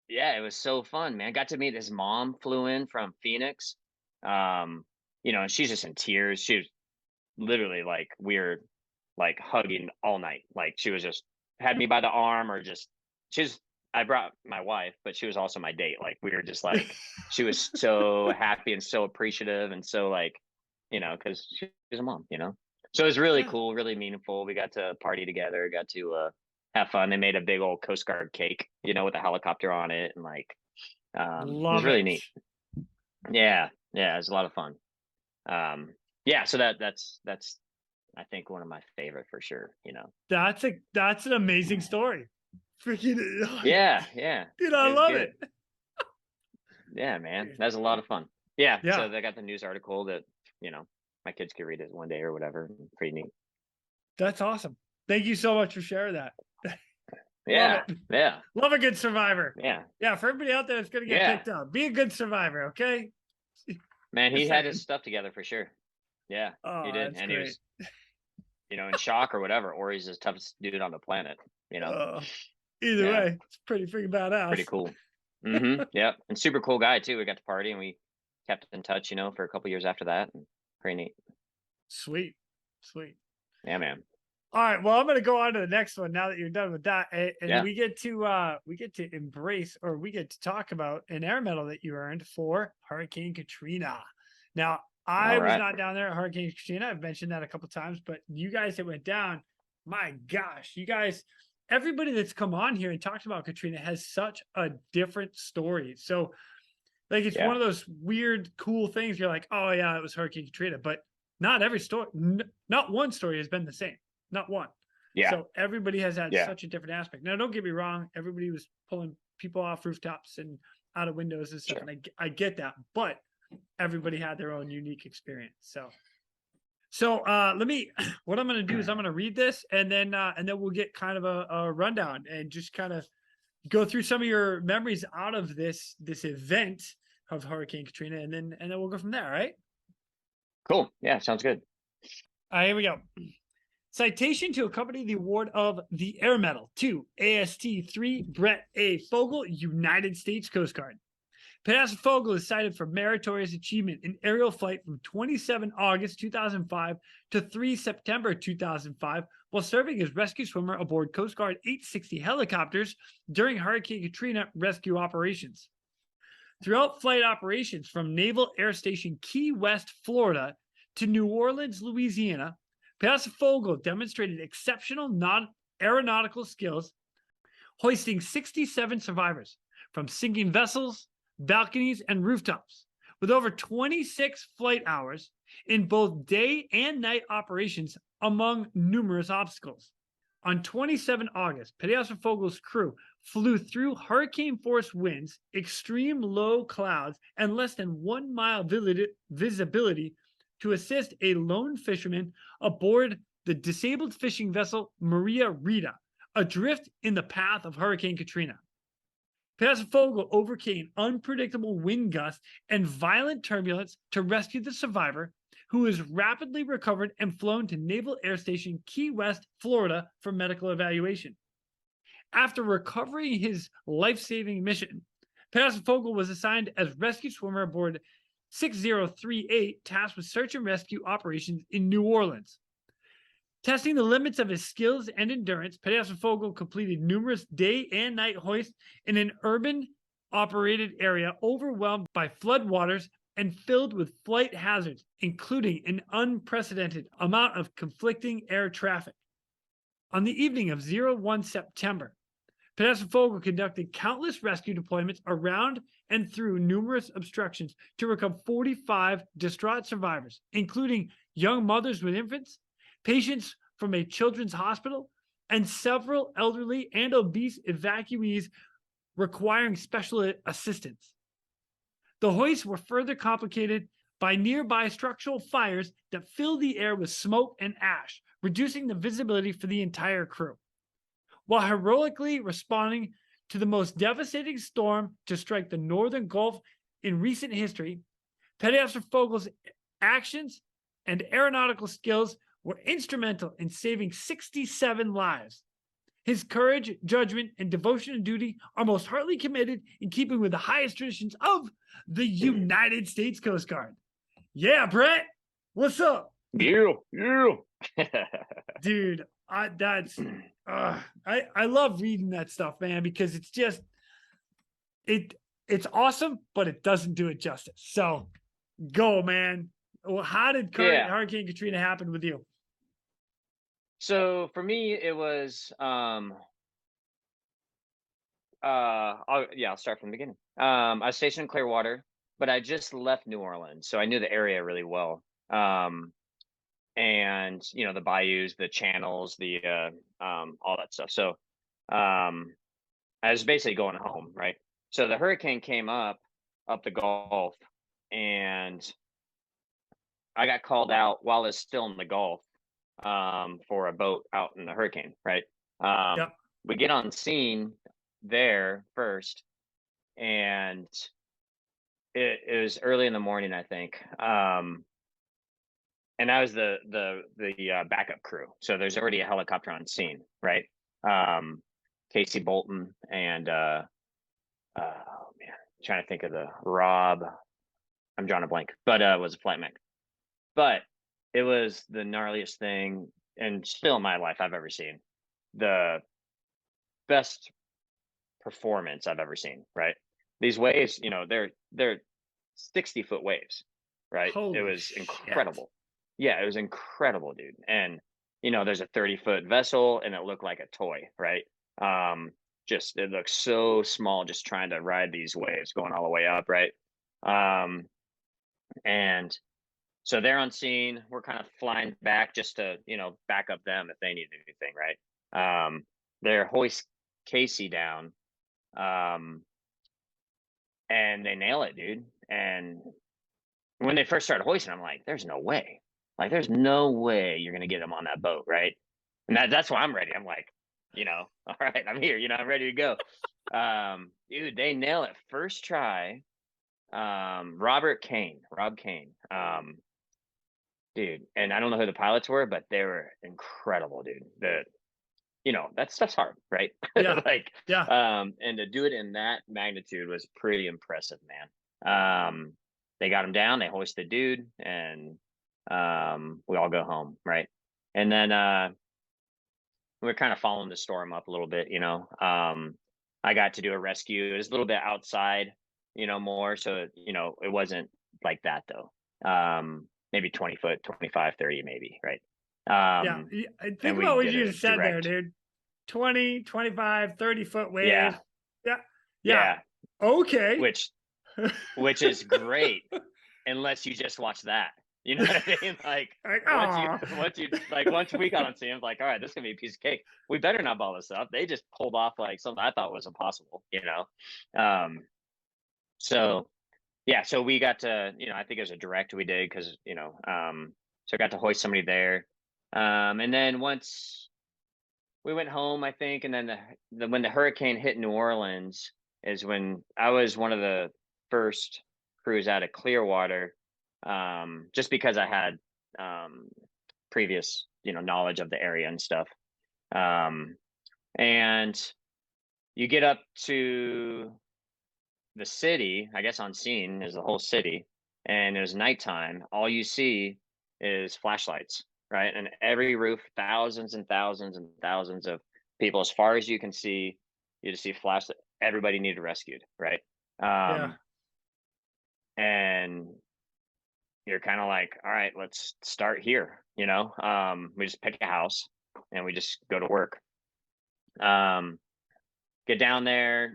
yeah, it was so fun, man. Got to meet his mom, flew in from Phoenix. Um, and she's just in tears. She was literally like, we're like hugging all night. Like she was just had me by the arm, or just she's I brought my wife, but she was also my date. Like we were just like, she was so happy and so appreciative and so like, because she's a mom, So it was really Yeah. cool, really meaningful. We got to party together, got to have fun. They made a big old Coast Guard cake, with a helicopter on it, and like it was Love really it. neat. Yeah, it was a lot of fun. Yeah, so that's I think one of my favorite for sure. That's an amazing story. Freaking Yeah, dude, I it was love good. it. Yeah, man, that's a lot of fun. Yeah, Yeah. so they got the news article that my kids could read it one day or whatever. Pretty neat. That's awesome. Thank you so much for sharing that. Yeah, Love it. yeah, Love a good survivor. yeah, Yeah, for everybody out there that's gonna get yeah. picked up, be a good survivor, okay? Man, he Just had saying. his stuff together for sure. Yeah, Oh, he did, that's and great. he was, in shock or whatever, or he's the toughest dude on the planet. Either Yeah, way, it's pretty freaking badass. pretty cool. Yeah, and super cool guy too. We got to party and we kept in touch, for a couple years after that. And pretty neat. Sweet. Yeah, man. All right, well, I'm gonna go on to the next one now that you're done with that, and Yeah. we get to embrace, or we get to talk about an air medal that you earned for Hurricane Katrina. Now, I All was right. not down there at Hurricane Katrina. I've mentioned that a couple times, but you guys that went down, my gosh, you guys, everybody that's come on here and talked about Katrina has such a different story. So, like, it's Yeah. one of those weird, cool things. You're like, oh yeah, it was Hurricane Katrina, but not every story, not one story has been the same. Not one. Yeah. So everybody has had Yeah. such a different aspect. Now, don't get me wrong. Everybody was pulling people off rooftops and out of windows and stuff. Sure. And I get that, but everybody had their own unique experience. So what I'm going to do is I'm going to read this and then we'll get kind of a rundown and just kind of go through some of your memories out of this event of Hurricane Katrina. And then we'll go from there. All right. Cool. Yeah. Sounds good. All right, here we go. Citation to accompany the award of the Air Medal to AST-3 Bret A. Fogel, United States Coast Guard. Pastor Fogle is cited for meritorious achievement in aerial flight from 27 August 2005 to 3 September 2005 while serving as rescue swimmer aboard Coast Guard 860 helicopters during Hurricane Katrina rescue operations. Throughout flight operations from Naval Air Station Key West, Florida to New Orleans, Louisiana, Pastor Fogle demonstrated exceptional aeronautical skills, hoisting 67 survivors from sinking vessels, balconies, and rooftops, with over 26 flight hours in both day and night operations among numerous obstacles. On 27 August, Pastor Fogel's crew flew through hurricane-force winds, extreme low clouds, and less than 1 mile visibility to assist a lone fisherman aboard the disabled fishing vessel Maria Rita, adrift in the path of Hurricane Katrina. Pastor Fogle overcame unpredictable wind gusts and violent turbulence to rescue the survivor, who was rapidly recovered and flown to Naval Air Station Key West, Florida, for medical evaluation. After recovering his life-saving mission, Pastor Fogle was assigned as rescue swimmer aboard 6038, tasked with search and rescue operations in New Orleans. Testing the limits of his skills and endurance, Pastor Fogle completed numerous day and night hoists in an urban operated area overwhelmed by floodwaters and filled with flight hazards, including an unprecedented amount of conflicting air traffic. On the evening of 01 September, Pastor Fogle conducted countless rescue deployments around and through numerous obstructions to recover 45 distraught survivors, including young mothers with infants, patients from a children's hospital, and several elderly and obese evacuees requiring special assistance. The hoists were further complicated by nearby structural fires that filled the air with smoke and ash, reducing the visibility for the entire crew. While heroically responding to the most devastating storm to strike the Northern Gulf in recent history, Pastor Fogle's actions and aeronautical skills were instrumental in saving 67 lives. His courage, judgment, and devotion to duty are most heartily committed in keeping with the highest traditions of the United States Coast Guard. Yeah, Bret, what's up? You. Dude, I love reading that stuff, man, because it's just it's awesome, but it doesn't do it justice. So go, man. Well, how did Yeah. Hurricane Katrina happen with you? So for me, it was I'll start from the beginning. I was stationed in Clearwater, but I just left New Orleans, so I knew the area really well. And the bayous, the channels, the all that stuff. So I was basically going home, right? So the hurricane came up the Gulf, and I got called out while it's still in the Gulf for a boat out in the hurricane, right? Yep. We get on scene there first, and it was early in the morning, I think. And I was the backup crew. So there's already a helicopter on scene, right? Casey Bolton and oh man, trying to think of the Rob. I'm drawing a blank, but was a flight mech. But it was the gnarliest thing, and still in my life I've ever seen. The best performance I've ever seen, right? These waves, they're 60-foot waves, right? It was Shit. incredible. Yeah, it was incredible, dude. And there's a 30-foot vessel, and it looked like a toy, right? Just it looks so small, just trying to ride these waves going all the way up, right? And so they're on scene. We're kind of flying back just to back up them if they need anything, right? They're hoist Casey down, and they nail it, dude. And when they first started hoisting, I'm like, there's no way. Like, there's no way you're gonna get them on that boat, right? And that's why I'm ready. I'm like, all right, I'm here. I'm ready to go. Dude, they nail it first try. Rob Kane, dude, and I don't know who the pilots were, but they were incredible, dude. That stuff's hard, right? Yeah. Like, yeah. And to do it in that magnitude was pretty impressive, man. They got him down, they hoisted the dude, and we all go home, right? And then we're kind of following the storm up a little bit, I got to do a rescue. It was a little bit outside, more, so it wasn't like that though. Maybe 20 foot, 25, 30 maybe, right? Yeah. Think about what you just said there, direct. dude. 20, 25, 30-foot waves. Yeah. Yeah. Yeah. Okay. Which is great, unless you just watch that. You know what I mean? Like, once we got on scene, I was like, all right, this is gonna be a piece of cake. We better not ball this up. They just pulled off like something I thought was impossible, So yeah, so we got to, I think it was a direct we did because, so I got to hoist somebody there. And then once we went home, I think, and then when the hurricane hit New Orleans is when I was one of the first crews out of Clearwater, just because I had previous, knowledge of the area and stuff. And you get up to the city, I guess on scene is the whole city, and it was nighttime. All you see is flashlights, right? And every roof, thousands and thousands and thousands of people, as far as you can see, you just see flashlight. Everybody needed rescued, right? Yeah. And you're kind of like, all right, let's start here. We just pick a house and we just go to work. Get down there,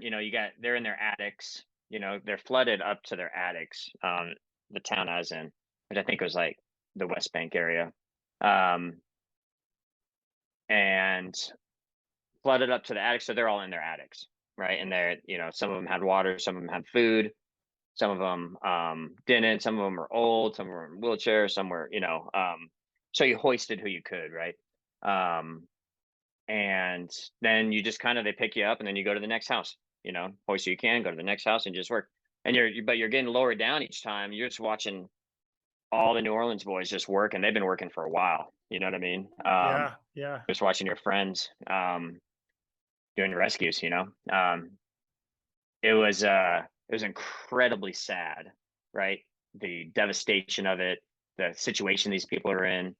they're in their attics, they're flooded up to their attics, the town I was in, which I think was like the West Bank area. And flooded up to the attics. So they're all in their attics, right? And they're, some of them had water, some of them had food, some of them didn't, some of them were old, some were in wheelchairs, some were, so you hoisted who you could, right? And then you just they pick you up, and then you go to the next house, hoist who you can, go to the next house and just work. And you're getting lowered down each time. You're just watching all the New Orleans boys just work, and they've been working for a while. You know what I mean? Yeah. Just watching your friends doing rescues, it was incredibly sad, right? The devastation of it, the situation these people are in.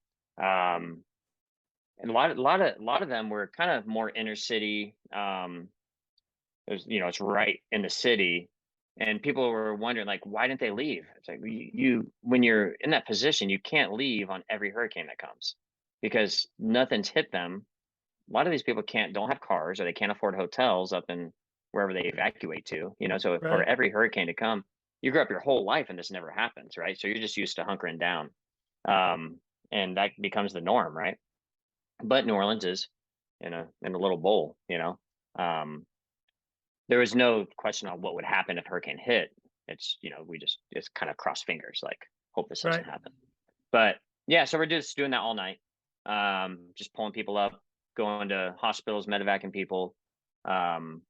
and a lot of them were kind of more inner city. There's, it's right in the city, and people were wondering like, why didn't they leave? It's like you when you're in that position, you can't leave on every hurricane that comes because nothing's hit them. A lot of these people don't have cars, or they can't afford hotels up in wherever they evacuate to. So for Right. every hurricane to come, you grew up your whole life and this never happens, right? So you're just used to hunkering down, and that becomes the norm, right? But New Orleans is in a little bowl. Um, there was no question on what would happen if hurricane hit. It's we just kind of cross fingers, like hope this doesn't Right. happen. But yeah, so we're just doing that all night, just pulling people up, going to hospitals, medevacing people, um,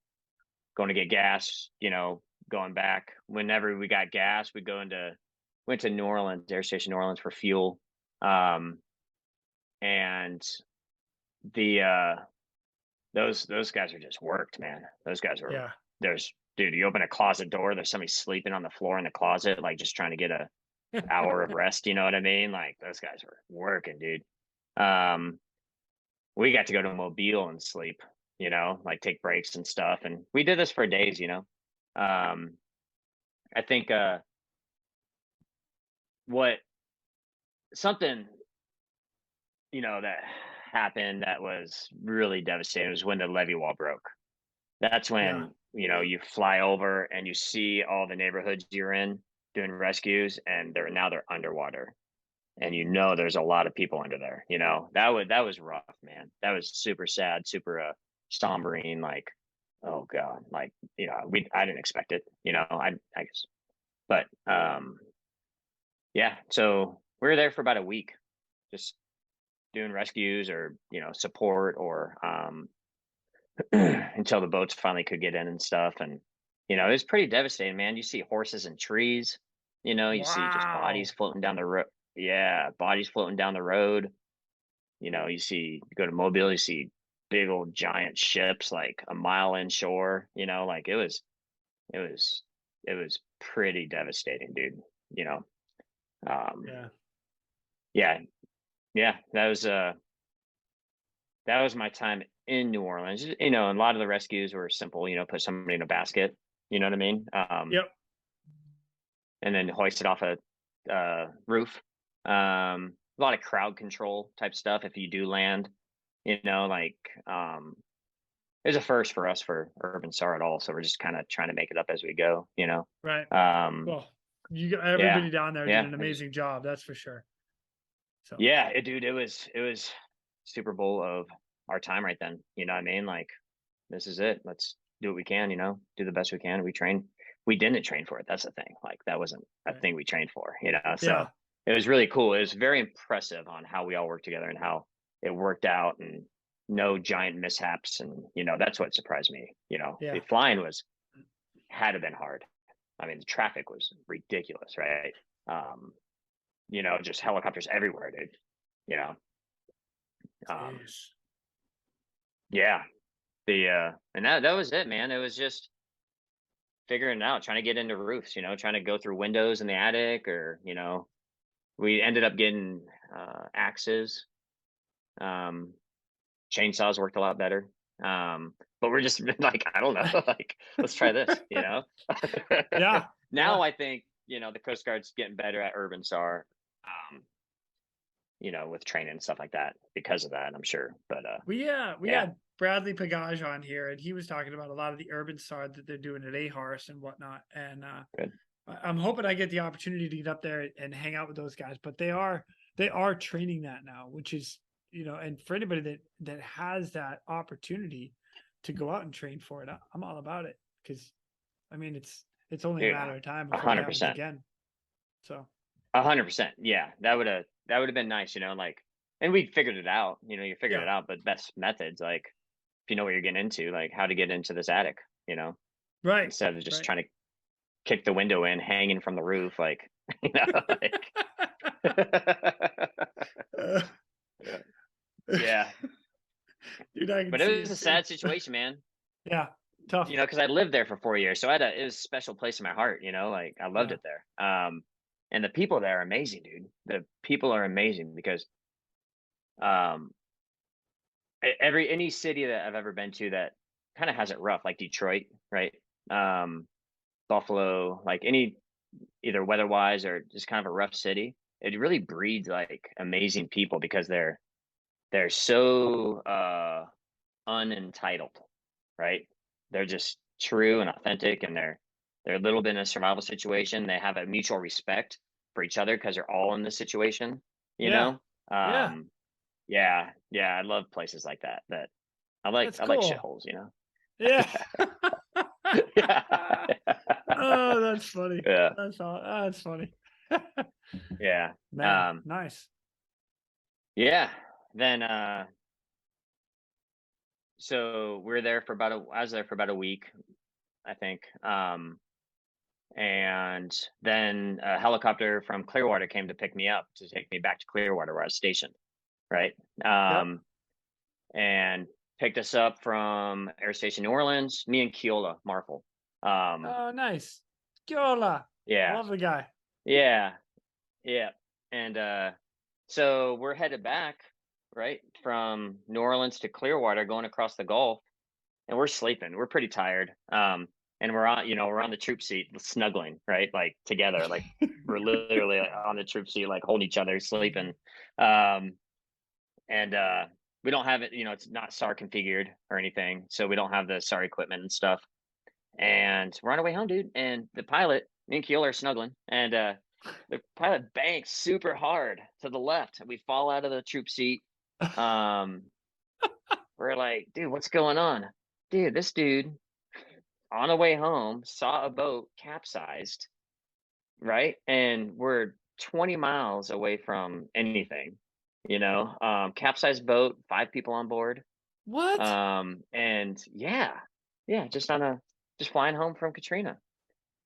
going to get gas, going back. Whenever we got gas, went to New Orleans, Air Station New Orleans for fuel. And the those guys are just worked, man. Those guys are Yeah. dude, you open a closet door, there's somebody sleeping on the floor in the closet, like just trying to get a hour of rest, you know what I mean? Like those guys were working, dude. We got to go to Mobile and sleep, like take breaks and stuff. And we did this for days, I think what something, that happened that was really devastating was when the levee wall broke. That's Yeah. when, you fly over and you see all the neighborhoods you're in doing rescues, and they're underwater. And there's a lot of people under there. That was rough, man. That was super sad, super sombering, like, oh God, like, I didn't expect it, I guess. But yeah, so we were there for about a week, just doing rescues or, support, or until the boats finally could get in and stuff. And it was pretty devastating, man. You see horses and trees, you see just bodies Wow. floating down the road. Yeah, bodies floating down the road. You go to Mobile, you see big old giant ships like a mile inshore. Like it was it was pretty devastating, dude. You know, um, Yeah. yeah, yeah, that was my time in New Orleans. And a lot of the rescues were simple. Put somebody in a basket. You know what I mean? Yep. And then hoist it off a roof. A lot of crowd control type stuff if you do land. Like it's a first for us for Urban Star at all. So we're just kind of trying to make it up as we go. Right. Um, Well, yeah, everybody down there did yeah, an amazing job, that's for sure. So yeah, dude, it was Super Bowl of our time right then. You know what I mean? Like this is it. Let's do what we can. Do the best we can. We didn't train for it. That's the thing. Like that wasn't a right. thing we trained for. So Yeah. it was really cool. It was very impressive on how we all worked together and how it worked out, and no giant mishaps. And that's what surprised me. The Yeah. flying had to been hard. I mean, the traffic was ridiculous, right? Just helicopters everywhere, dude. You know, um, Jeez. yeah. And that was it, man. It was just figuring it out, trying to get into roofs, trying to go through windows in the attic, or we ended up getting axes. Chainsaws worked a lot better. But we're just like, I don't know, like let's try this. Yeah. Now Yeah. I think the Coast Guard's getting better at urban SAR, um, with training and stuff like that because of that, I'm sure. But We yeah, had Bradley Pagage on here, and he was talking about a lot of the urban SAR that they're doing at Ahars and whatnot. And good. I'm hoping I get the opportunity to get up there and hang out with those guys. But they are training that now, which is, and for anybody that has that opportunity to go out and train for it, I'm all about it, because I mean it's only a Dude, matter of time a before it hundred happens percent, again. So 100%. Yeah, that would have been nice, like, and we figured it out. You figured yeah, it out, but best methods, like if you know what you're getting into, like how to get into this attic, right, instead of just right. trying to kick the window in, hanging from the roof, like like Uh, yeah. Dude, I can But see it was it a too. sad situation, man. Yeah, tough. Because I lived there for 4 years, so it was a special place in my heart. Like I loved Yeah, it there. And the people there are amazing, dude. The people are amazing because, um, any city that I've ever been to that kind of has it rough, like Detroit, right? Um, Buffalo, like any either weather-wise or just kind of a rough city, it really breeds like amazing people because they're so unentitled, right? They're just true and authentic, and they're a little bit in a survival situation. They have a mutual respect for each other because they're all in this situation, you Yeah. know? Yeah. Yeah, yeah, I love places like that. That That's I like cool. shitholes, you know? Yeah. Yeah. Oh, that's funny. Yeah. That's funny. Yeah. Man, nice. Yeah. Then so we're there for I was there for about a week, I think. And then a helicopter from Clearwater came to pick me up to take me back to Clearwater where I was stationed, right? Yep. And picked us up from Air Station New Orleans, me and Keola Marfel. Um, Oh, nice. Kiola. I yeah, love the guy. yeah, yeah. And so we're headed back, right, from New Orleans to Clearwater, going across the Gulf, and we're sleeping. We're pretty tired. And we're on, we're on the troop seat, snuggling, right, like together, like we're literally on the troop seat, like holding each other, sleeping. Um, and we don't have it, it's not SAR configured or anything, so we don't have the SAR equipment and stuff. And we're on our way home, dude. And the pilot, me and Keel are snuggling, and the pilot banks super hard to the left. We fall out of the troop seat. Um, we're like, dude, what's going on? Dude, this dude on the way home saw a boat capsized, right? And we're 20 miles away from anything, capsized boat, 5 people on board. What? And yeah, yeah, just flying home from Katrina.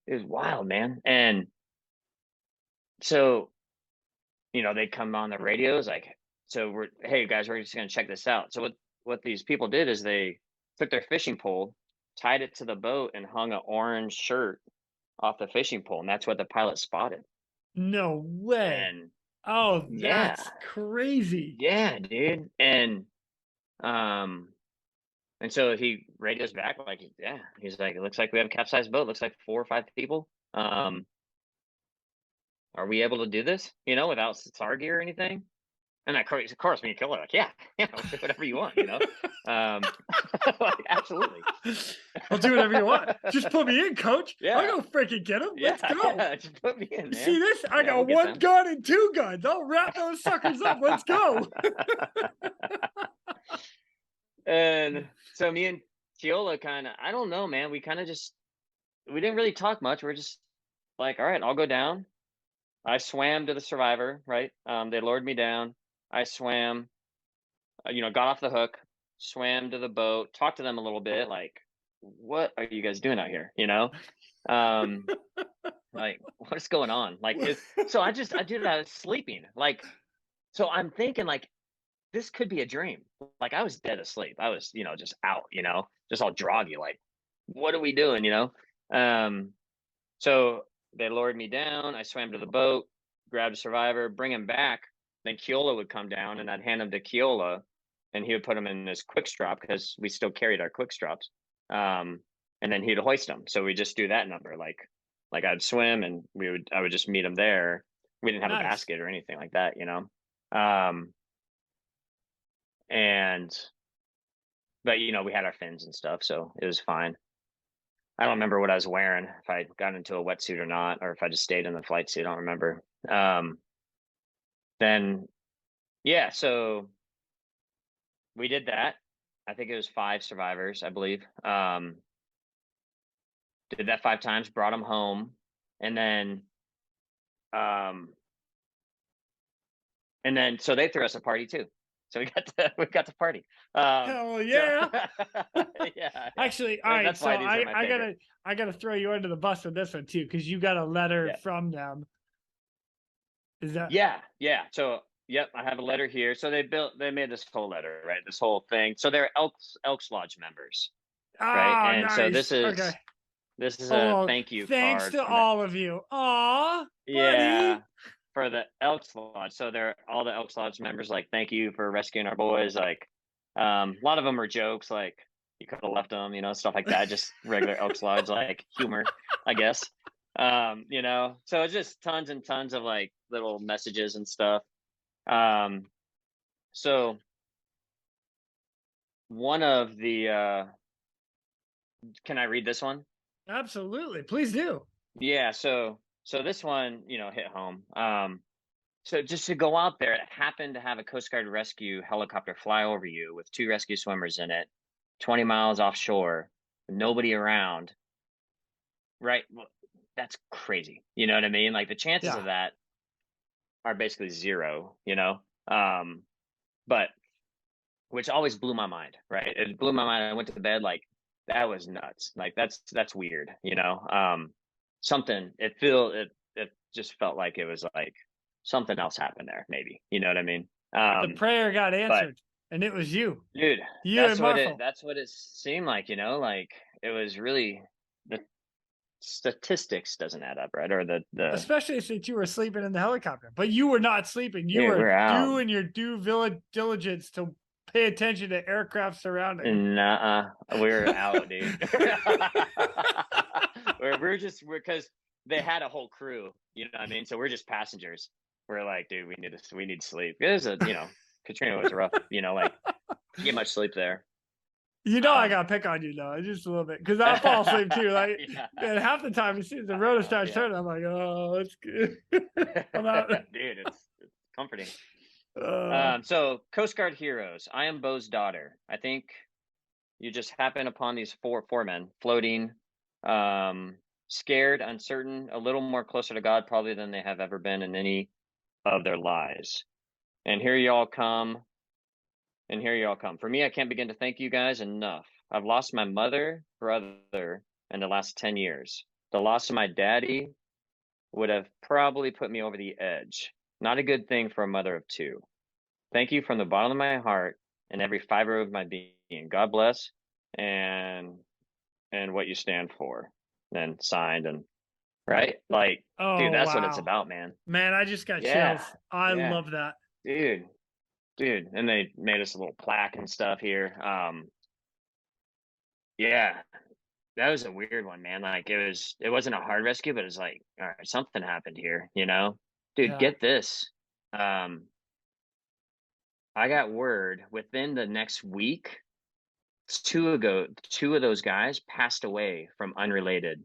It was wild, man. And so, they come on the radios like, so hey guys, we're just gonna check this out. So what these people did is they took their fishing pole, tied it to the boat, and hung an orange shirt off the fishing pole, and that's what the pilot spotted. No way. And Oh, yeah, that's crazy. yeah, dude. Um, and so he radios back like, yeah, he's like, it looks like we have a capsized boat. Looks like 4 or 5 people. Are we able to do this? Without SAR gear or anything? And of course, me and Killer are like, yeah, yeah, whatever you want, like, absolutely. I'll do whatever you want. Just put me in, coach. Yeah, I'll go freaking get him. yeah, Let's go. yeah. Just put me in, You man. see this? I Yeah, got we'll get one them. gun and 2 guns. I'll wrap those suckers up. Let's go. And so me and Keola I don't know, man. We didn't really talk much. We're just like, all right, I'll go down. I swam to the survivor, right? They lowered me down. I swam, got off the hook, swam to the boat, talked to them a little bit, like, what are you guys doing out here? Um, like, what's going on? Like, so I was sleeping. Like, so I'm thinking, like, this could be a dream. Like, I was dead asleep. I was, just out, just all groggy. Like, what are we doing? So they lowered me down. I swam to the boat, grabbed a survivor, bring him back. Then Keola would come down, and I'd hand him to Keola, and he would put him in his quick strap because we still carried our quick straps. And then he'd hoist them. So we just do that number. Like I'd swim, and I would just meet him there. We didn't have a Nice. basket or anything like that, but we had our fins and stuff, so it was fine. I don't remember what I was wearing, if I got into a wetsuit or not, or if I just stayed in the flight suit. I don't remember. Then, yeah, so we did that. I think it was 5 survivors, I believe. Did that 5 times, brought them home, and then, so they threw us a party too. So we got to party. Hell yeah. So, yeah. Actually, all right. That's So why these are my favorite. I gotta throw you under the bus with this one too, because you got a letter Yeah. from them. Is that? Yeah, yeah. So, yep, I have a letter here. So they made this whole letter, right? This whole thing. So they're Elks Lodge members, right? Oh, And nice. so this Okay. is Oh, a well, thank you thanks card to from all of you. Aw, yeah, buddy. for the Elks Lodge. So they're all the Elks Lodge members, like, thank you for rescuing our boys. Like, A lot of them are jokes, like you could have left them, stuff like that. Just regular Elks Lodge, like humor, I guess. So it's just tons and tons of like little messages and stuff. So one of the can I read this one? Absolutely. Please do. Yeah, so this one, hit home. So just to go out there, it happened to have a Coast Guard rescue helicopter fly over you with 2 rescue swimmers in it, 20 miles offshore, nobody around. Right? Well, that's crazy. You know what I mean? Like the chances of that are basically zero, but which always blew my mind, right? It blew my mind. I went to bed like that was nuts. Like that's weird, something it just felt like it was like something else happened there, maybe. You know what I mean? The prayer got answered, and it was you. Dude, You and Marshall. that's what it seemed like, like it was really the statistics doesn't add up, right? Or the especially since you were sleeping in the helicopter, but you were not sleeping. You Dude, were doing your due diligence to pay attention to aircraft surrounding. Nuh-uh. We're out, dude. we're just because they had a whole crew, you know what I mean? So we're just passengers. We're like, dude, we need sleep. It was Katrina was rough, like you get much sleep there. I gotta pick on you though, just a little bit, because I fall asleep too. Like, and half the time, as soon as the rotor starts turning, I'm like, oh, that's good. I'm out. Dude, it's comforting. So Coast Guard heroes. I am Bo's daughter. I think you just happen upon these four men floating, scared, uncertain, a little more closer to God probably than they have ever been in any of their lives. And here you all come. For me, I can't begin to thank you guys enough. I've lost my mother, brother in the last 10 years. The loss of my daddy would have probably put me over the edge. Not a good thing for a mother of 2. Thank you from the bottom of my heart and every fiber of my being. God bless and what you stand for. Then signed and right? Like, dude, that's what it's about, man. Man, I just got chills. I love that. Dude, and they made us a little plaque and stuff here. That was a weird one, man. Like it wasn't a hard rescue, but it was like, all right, something happened here, Dude, get this. I got word within the next week, 2 of those guys passed away from unrelated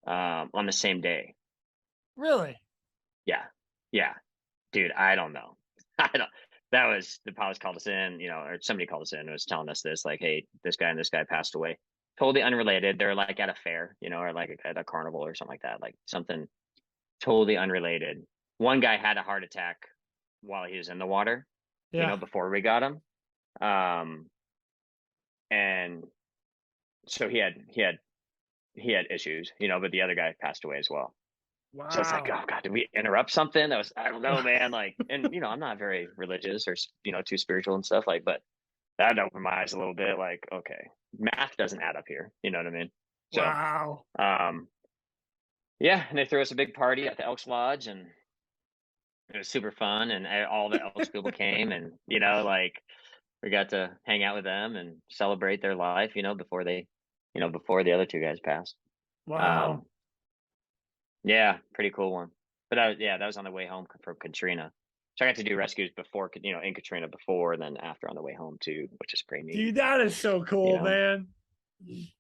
on the same day. Really? Yeah. Dude, I don't know. That was the pilots called us in, or somebody called us in and was telling us this, like, hey, this guy and this guy passed away. Totally unrelated. They're like at a fair, or like at a carnival or something like that, like something totally unrelated. One guy had a heart attack while he was in the water, before we got him. And so he had issues, but the other guy passed away as well. Wow. So it's like, oh God, did we interrupt something? I don't know, man. Like, and I'm not very religious or, too spiritual and stuff like, but that opened my eyes a little bit. Like, okay, math doesn't add up here. You know what I mean? So, wow. Yeah. And they threw us a big party at the Elks Lodge and it was super fun. And all the Elks people came and, like we got to hang out with them and celebrate their life, before they, before the other 2 guys passed. Wow. Yeah, pretty cool one. But that was on the way home from Katrina. So I got to do rescues before, in Katrina before and then after on the way home too, which is pretty neat. Dude, that is so cool, man.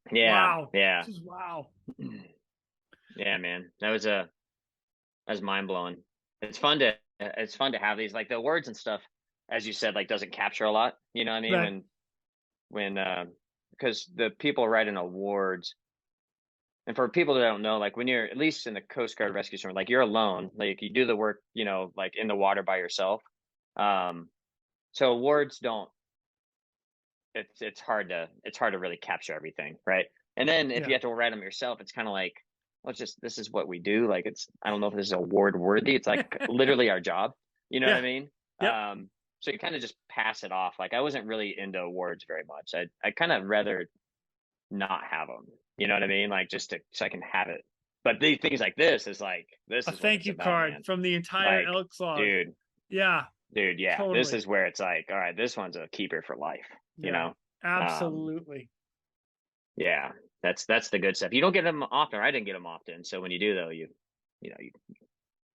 Yeah. Wow. Yeah. Just wow. Yeah, man. That was mind blowing. It's fun to have these, like the words and stuff, as you said, like doesn't capture a lot. You know what I mean? Right. When because the people writing awards. And for people that don't know, like when you're at least in the Coast Guard Rescue Swimmer, like you're alone, like you do the work, like in the water by yourself. So awards don't. It's hard to really capture everything, right? And then if you have to write them yourself, it's kind of like, well, this is what we do. Like I don't know if this is award worthy. It's like literally our job. You know what I mean? Yep. So you kind of just pass it off. Like I wasn't really into awards very much. I kind of rather not have them. You know what I mean? Like so I can have it. But things like this is like this is a thank you card, man. From the entire Elks Lodge. Dude. Yeah. dude, yeah, Totally. this is where it's like, all right, this one's a keeper for life, you know? Absolutely. Yeah, that's the good stuff. You don't get them often, or I didn't get them often. So when you do, though, you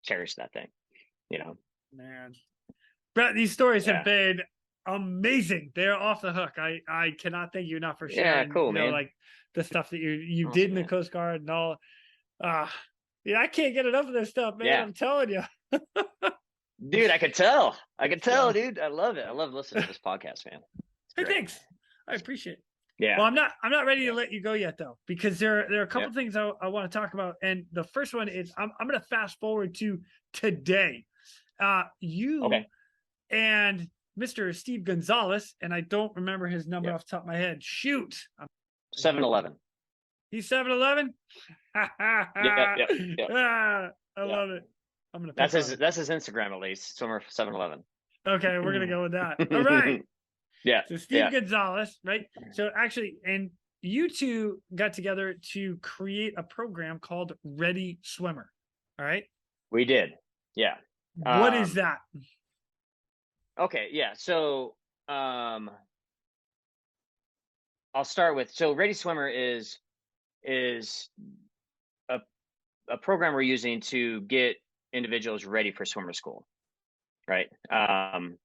cherish that thing, you know? Man. Brett, these stories have Yeah. been amazing. They're off the hook. I cannot thank you enough for Yeah, sharing, cool, man. like the stuff that you did Awesome, in the man. Coast Guard and all. Yeah, I can't get enough of this stuff, man. Yeah. I'm telling you. Dude, I could tell. So, Dude. I love it. I love listening to this podcast, man. It's hey, great. thanks. I appreciate it. Yeah. Well, I'm not ready Yeah. to let you go yet though, because there are a couple Yep. things I want to talk about, and the first one is I'm going to fast forward to today. You Okay. and Mr. Steve Gonzalez, and I don't remember his number Yep. off the top of my head. Shoot, 7-Eleven. He's 7-Eleven. Yep. I Yep. love it. I'm gonna. That's his Instagram at least. Swimmer 7-Eleven. Okay, we're gonna go with that. All right. Yeah. So Steve Gonzalez, right? So actually, and you two got together to create a program called Ready Swimmer. All right. We did. Yeah. What is that? Okay. Yeah. So I'll start with, so Ready Swimmer is a program we're using to get individuals ready for swimmer school, right? And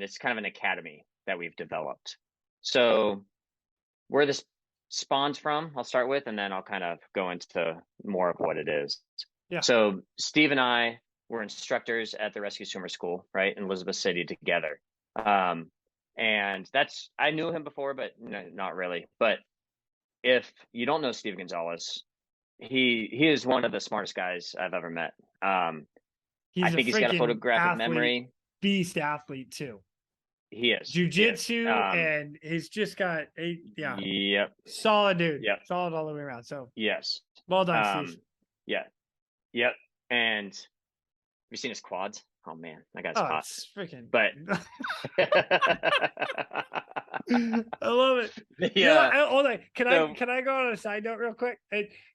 it's kind of an academy that we've developed. So where this spawns from, I'll start with, and then I'll kind of go into more of what it is. Yeah. So Steve and I were instructors at the Rescue Swimmer School, right, in Elizabeth City together. And I knew him before, but no, not really. But if you don't know Steve Gonzalez, he is one of the smartest guys I've ever met. I think he's got a photographic memory. Beast athlete too. He is Jiu-jitsu, and he's just got Yep. Solid dude. Yep. Solid all the way around. So yes. Well done, Steve. Yeah. Yep. And have you seen his quads? Oh man, that guy's hot. It's freaking. But I love it. Yeah. Hold on. Can I go on a side note real quick?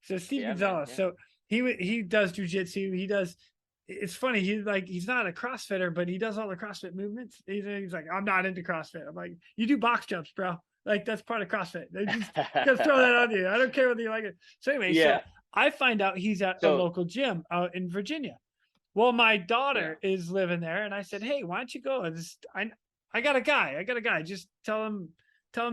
So Steve Gonzalez. So he does jujitsu. He does. It's funny. He's not a CrossFitter, but he does all the CrossFit movements. He's like, I'm not into CrossFit. I'm like, you do box jumps, bro. Like that's part of CrossFit. They just throw that on you. I don't care whether you like it. So anyway, so I find out he's at a local gym out in Virginia. Well, my daughter is living there, and I said, hey, why don't you go? I got a guy. Just tell him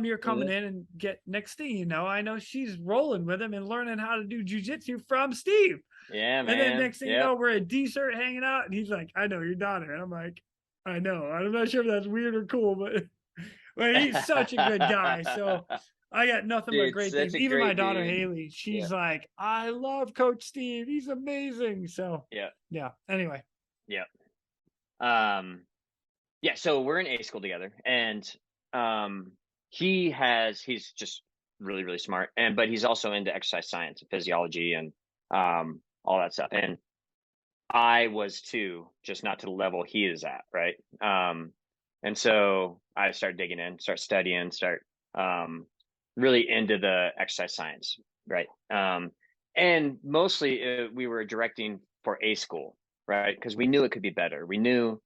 you're coming in, and get next thing you know, I know she's rolling with him and learning how to do jujitsu from Steve. Yeah, man. And then next thing you know, we're at DECERT hanging out, and he's like, I know your daughter. And I'm like, I know. I'm not sure if that's weird or cool, but he's such a good guy. So I got nothing but great things. Even my daughter, Haley, she's like, I love Coach Steve. He's amazing. So yeah. Anyway. Yeah. So we're in A school together, and he's just really, really smart. But he's also into exercise science and physiology and all that stuff. And I was too, just not to the level he is at, right? And so I started digging in, start studying, really into the exercise science, right? And mostly we were directing for A school, right? Because we knew it could be better. We knew,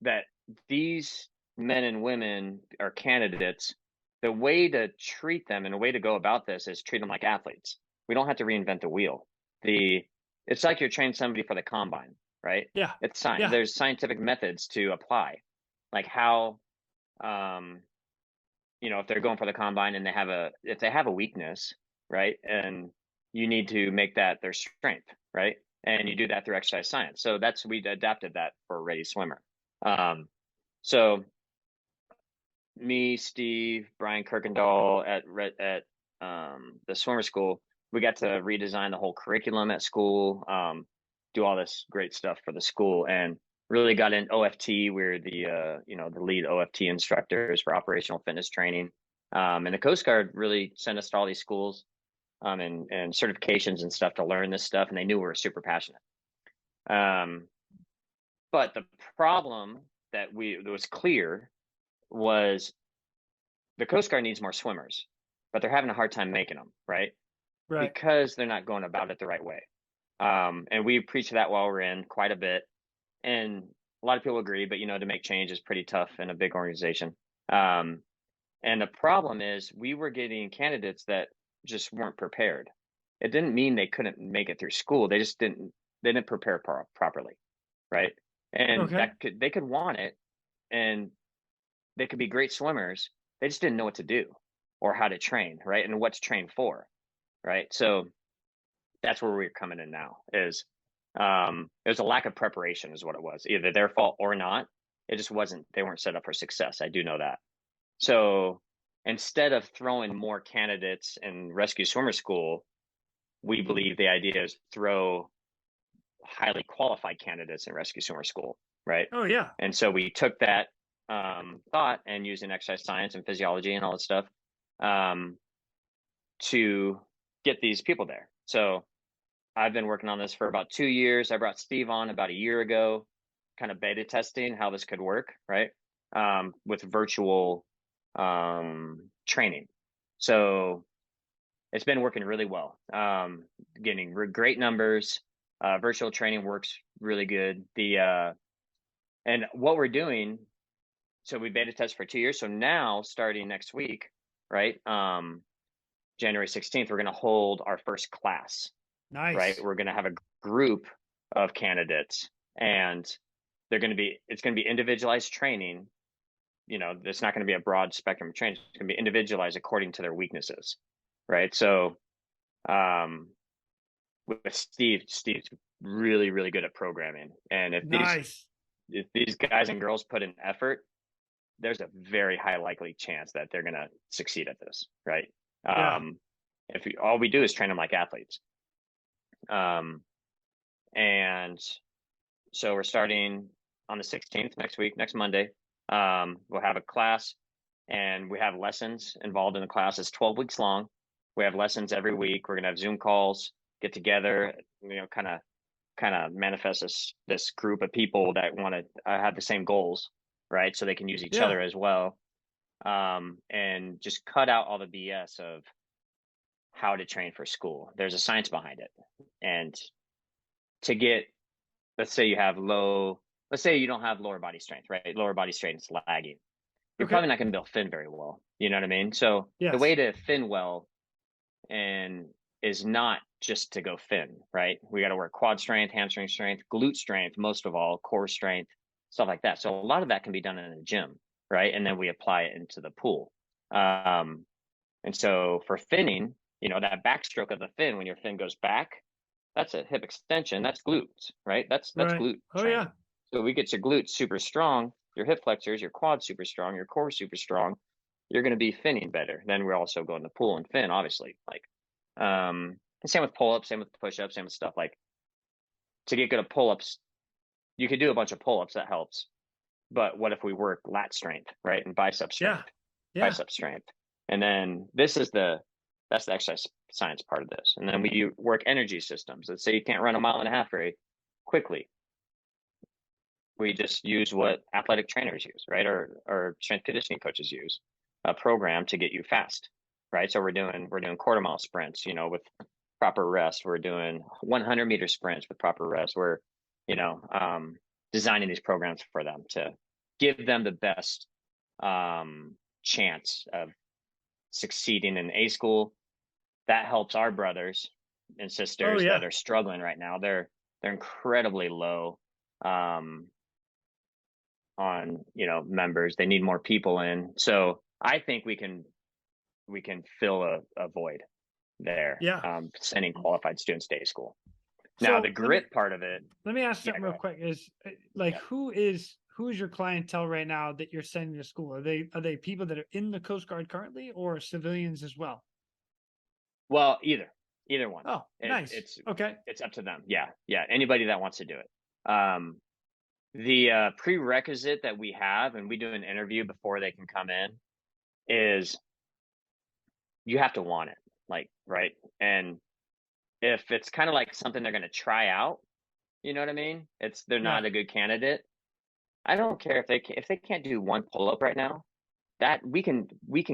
that these men and women are candidates. The way to treat them and the way to go about this is treat them like athletes. We don't have to reinvent the wheel. It's like you're training somebody for the combine, right? Yeah. It's science. Yeah. There's scientific methods to apply, like how, if they're going for the combine and if they have a weakness, right? And you need to make that their strength, right? And you do that through exercise science. So we adapted that for Ready Swimmer. So me, Steve, Brian Kirkendall at the swimmer school, we got to redesign the whole curriculum at school, do all this great stuff for the school, and really got in OFT. We're the lead OFT instructors for operational fitness training. And the Coast Guard really sent us to all these schools and certifications and stuff to learn this stuff, and they knew we were super passionate. But the problem that was clear was the Coast Guard needs more swimmers, but they're having a hard time making them, right? Because they're not going about it the right way. And we preach that while we're in quite a bit. And a lot of people agree, but to make change is pretty tough in a big organization. And the problem is we were getting candidates that just weren't prepared. It didn't mean they couldn't make it through school. They just didn't prepare properly, right? And Okay. they could want it, and they could be great swimmers. They just didn't know what to do or how to train, right? And what to train for, right? So that's where we're coming in now. Is it was a lack of preparation, is what it was. Either their fault or not. It just wasn't. They weren't set up for success. I do know that. So instead of throwing more candidates in rescue swimmer school, we believe the idea is throw highly qualified candidates in rescue swimmer school, right? Oh yeah. And so we took that thought and using exercise science and physiology and all that stuff to get these people there. So I've been working on this for about 2 years. I brought Steve on about a year ago, kind of beta testing how this could work, right? With virtual training. So it's been working really well. Getting great numbers. Virtual training works really good. And what we're doing, so we beta test for 2 years. So now starting next week, right? January 16th, we're going to hold our first class. Nice. Right? We're going to have a group of candidates, and it's going to be individualized training. There's not going to be a broad spectrum of training. It's going to be individualized according to their weaknesses, right? So, with Steve's really, really good at programming, and if these guys and girls put in effort, there's a very high likely chance that they're going to succeed at this, right? Yeah. If all we do is train them like athletes. And so we're starting on the 16th next Monday. We'll have a class, and we have lessons involved in the class. It's 12 weeks long. We have lessons every week. We're going to have Zoom calls, get together, kind of manifest this group of people that want to have the same goals, right? So they can use each other as well. And just cut out all the BS of how to train for school. There's a science behind it. And to get, let's say you don't have lower body strength, right? Lower body strength is lagging. You're probably not going to be able to fin very well. You know what I mean? So the way to fin well is not just to go fin, right? We got to work quad strength, hamstring strength, glute strength, most of all, core strength, stuff like that. So a lot of that can be done in a gym, right? And then we apply it into the pool. And so for finning, that backstroke of the fin, when your fin goes back, that's a hip extension. That's glutes, right? That's glute training. Yeah. So we get your glutes super strong, your hip flexors, your quads super strong, your core super strong. You're going to be finning better. Then we're also going to pool and fin, obviously. And same with pull-ups, same with push-ups, same with stuff. Like, to get good at pull-ups, you could do a bunch of pull-ups. That helps. But what if we work lat strength, right? And bicep strength, bicep strength. And then that's the exercise science part of this. And then we work energy systems. Let's say you can't run a mile and a half very quickly. We just use what athletic trainers use, right? Or strength conditioning coaches use, a program to get you fast, right? So we're doing quarter mile sprints, with proper rest. We're doing 100-meter sprints with proper rest. We're, designing these programs for them to give them the best chance of succeeding in A school. That helps our brothers and sisters that are struggling right now. They're incredibly low on members. They need more people in. So I think we can fill a void there. Sending qualified students to A school. Now, the grit part of it. Let me ask something real quick. Is who is your clientele right now that you're sending to school? Are they people that are in the Coast Guard currently, or civilians as well? Well, either one. Oh, nice. It's okay. It's up to them. Yeah. Anybody that wants to do it. The prerequisite that we have, and we do an interview before they can come in, is you have to want it, right? And if it's kind of like something they're going to try out, you know what I mean? They're not a good candidate. I don't care if they can't do one pull-up right now, that we can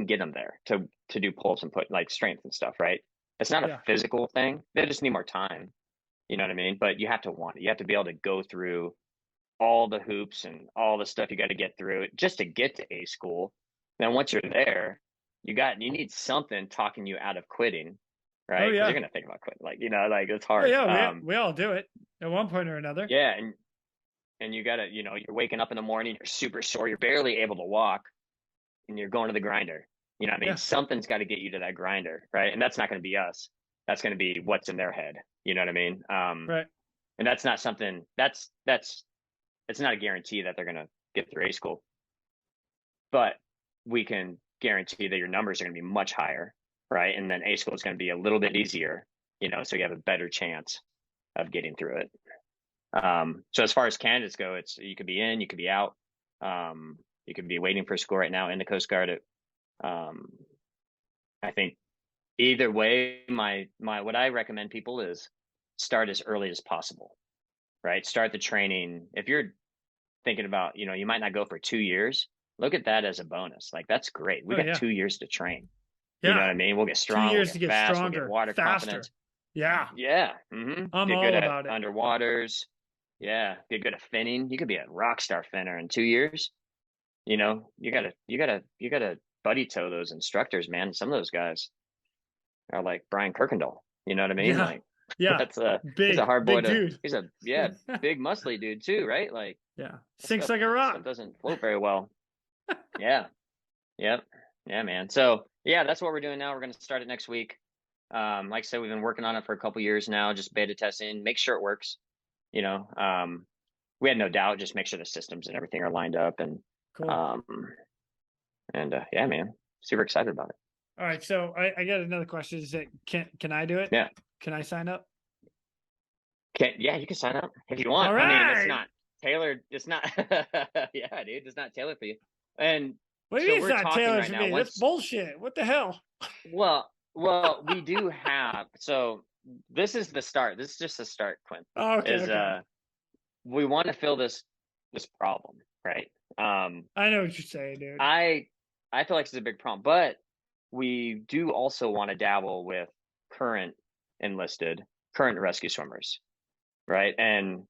get them there to do pull-ups and put strength and stuff, right? It's not a physical thing. They just need more time. You know what I mean? But you have to want it. You have to be able to go through all the hoops and all the stuff you got to get through just to get to A school. Then once you're there, you need something talking you out of quitting, right? Oh, Because yeah. you're gonna think about quitting, like, like it's Oh, hard. yeah, we all do it at one point or another. Yeah, and you gotta, you're waking up in the morning, you're super sore, you're barely able to walk, and you're going to the grinder. You know what I mean? Yeah. Something's got to get you to that grinder, right? And that's not going to be us. That's going to be what's in their head. You know what I mean? Right. And that's not something it's not a guarantee that they're going to get through A school, but we can guarantee that your numbers are going to be much higher, right? And then A school is going to be a little bit easier, so you have a better chance of getting through it. So as far as candidates go, you could be in, you could be out. You could be waiting for school right now in the Coast Guard. I think either way, what I recommend people is start as early as possible, right? Start the training. If you're thinking about, you might not go for 2 years, look at that as a bonus. Like, that's great. We got 2 years to train. Yeah. You know what I mean? We'll get strong. 2 years to get fast, stronger, we'll get water faster. confidence. Yeah. Yeah. Mm-hmm. I'm Get all good about at it. underwaters. Yeah. Get good at finning. You could be a rock star finner in 2 years. You gotta buddy toe those instructors, man. Some of those guys are like Brian Kirkendall. You know what I mean? Yeah. Like, Yeah. he's a hard boy dude. He's a big muscly dude too, right? Like, yeah, sinks like a rock. Stuff doesn't float very well. Yeah. Yep. Yeah, man. So yeah, that's what we're doing now. We're gonna start it next week. Like I said, we've been working on it for a couple years now, just beta testing, make sure it works. We had no doubt, just make sure the systems and everything are lined up, and cool. Yeah, man, super excited about it. All right, so I got another question. Is that can I do it? Yeah. Can I sign up? Yeah, you can sign up if you want. All right. I mean, it's not tailored. It's not. Yeah, dude, it's not tailored for you. And what do you mean it's not tailored for me? That's bullshit. What the hell? Well, we do have. So this is the start. This is just the start, Quinn. Oh, okay. We want to fill this problem, right? I know what you're saying, dude. I feel like it's a big problem, but we do also want to dabble with current rescue swimmers, right? And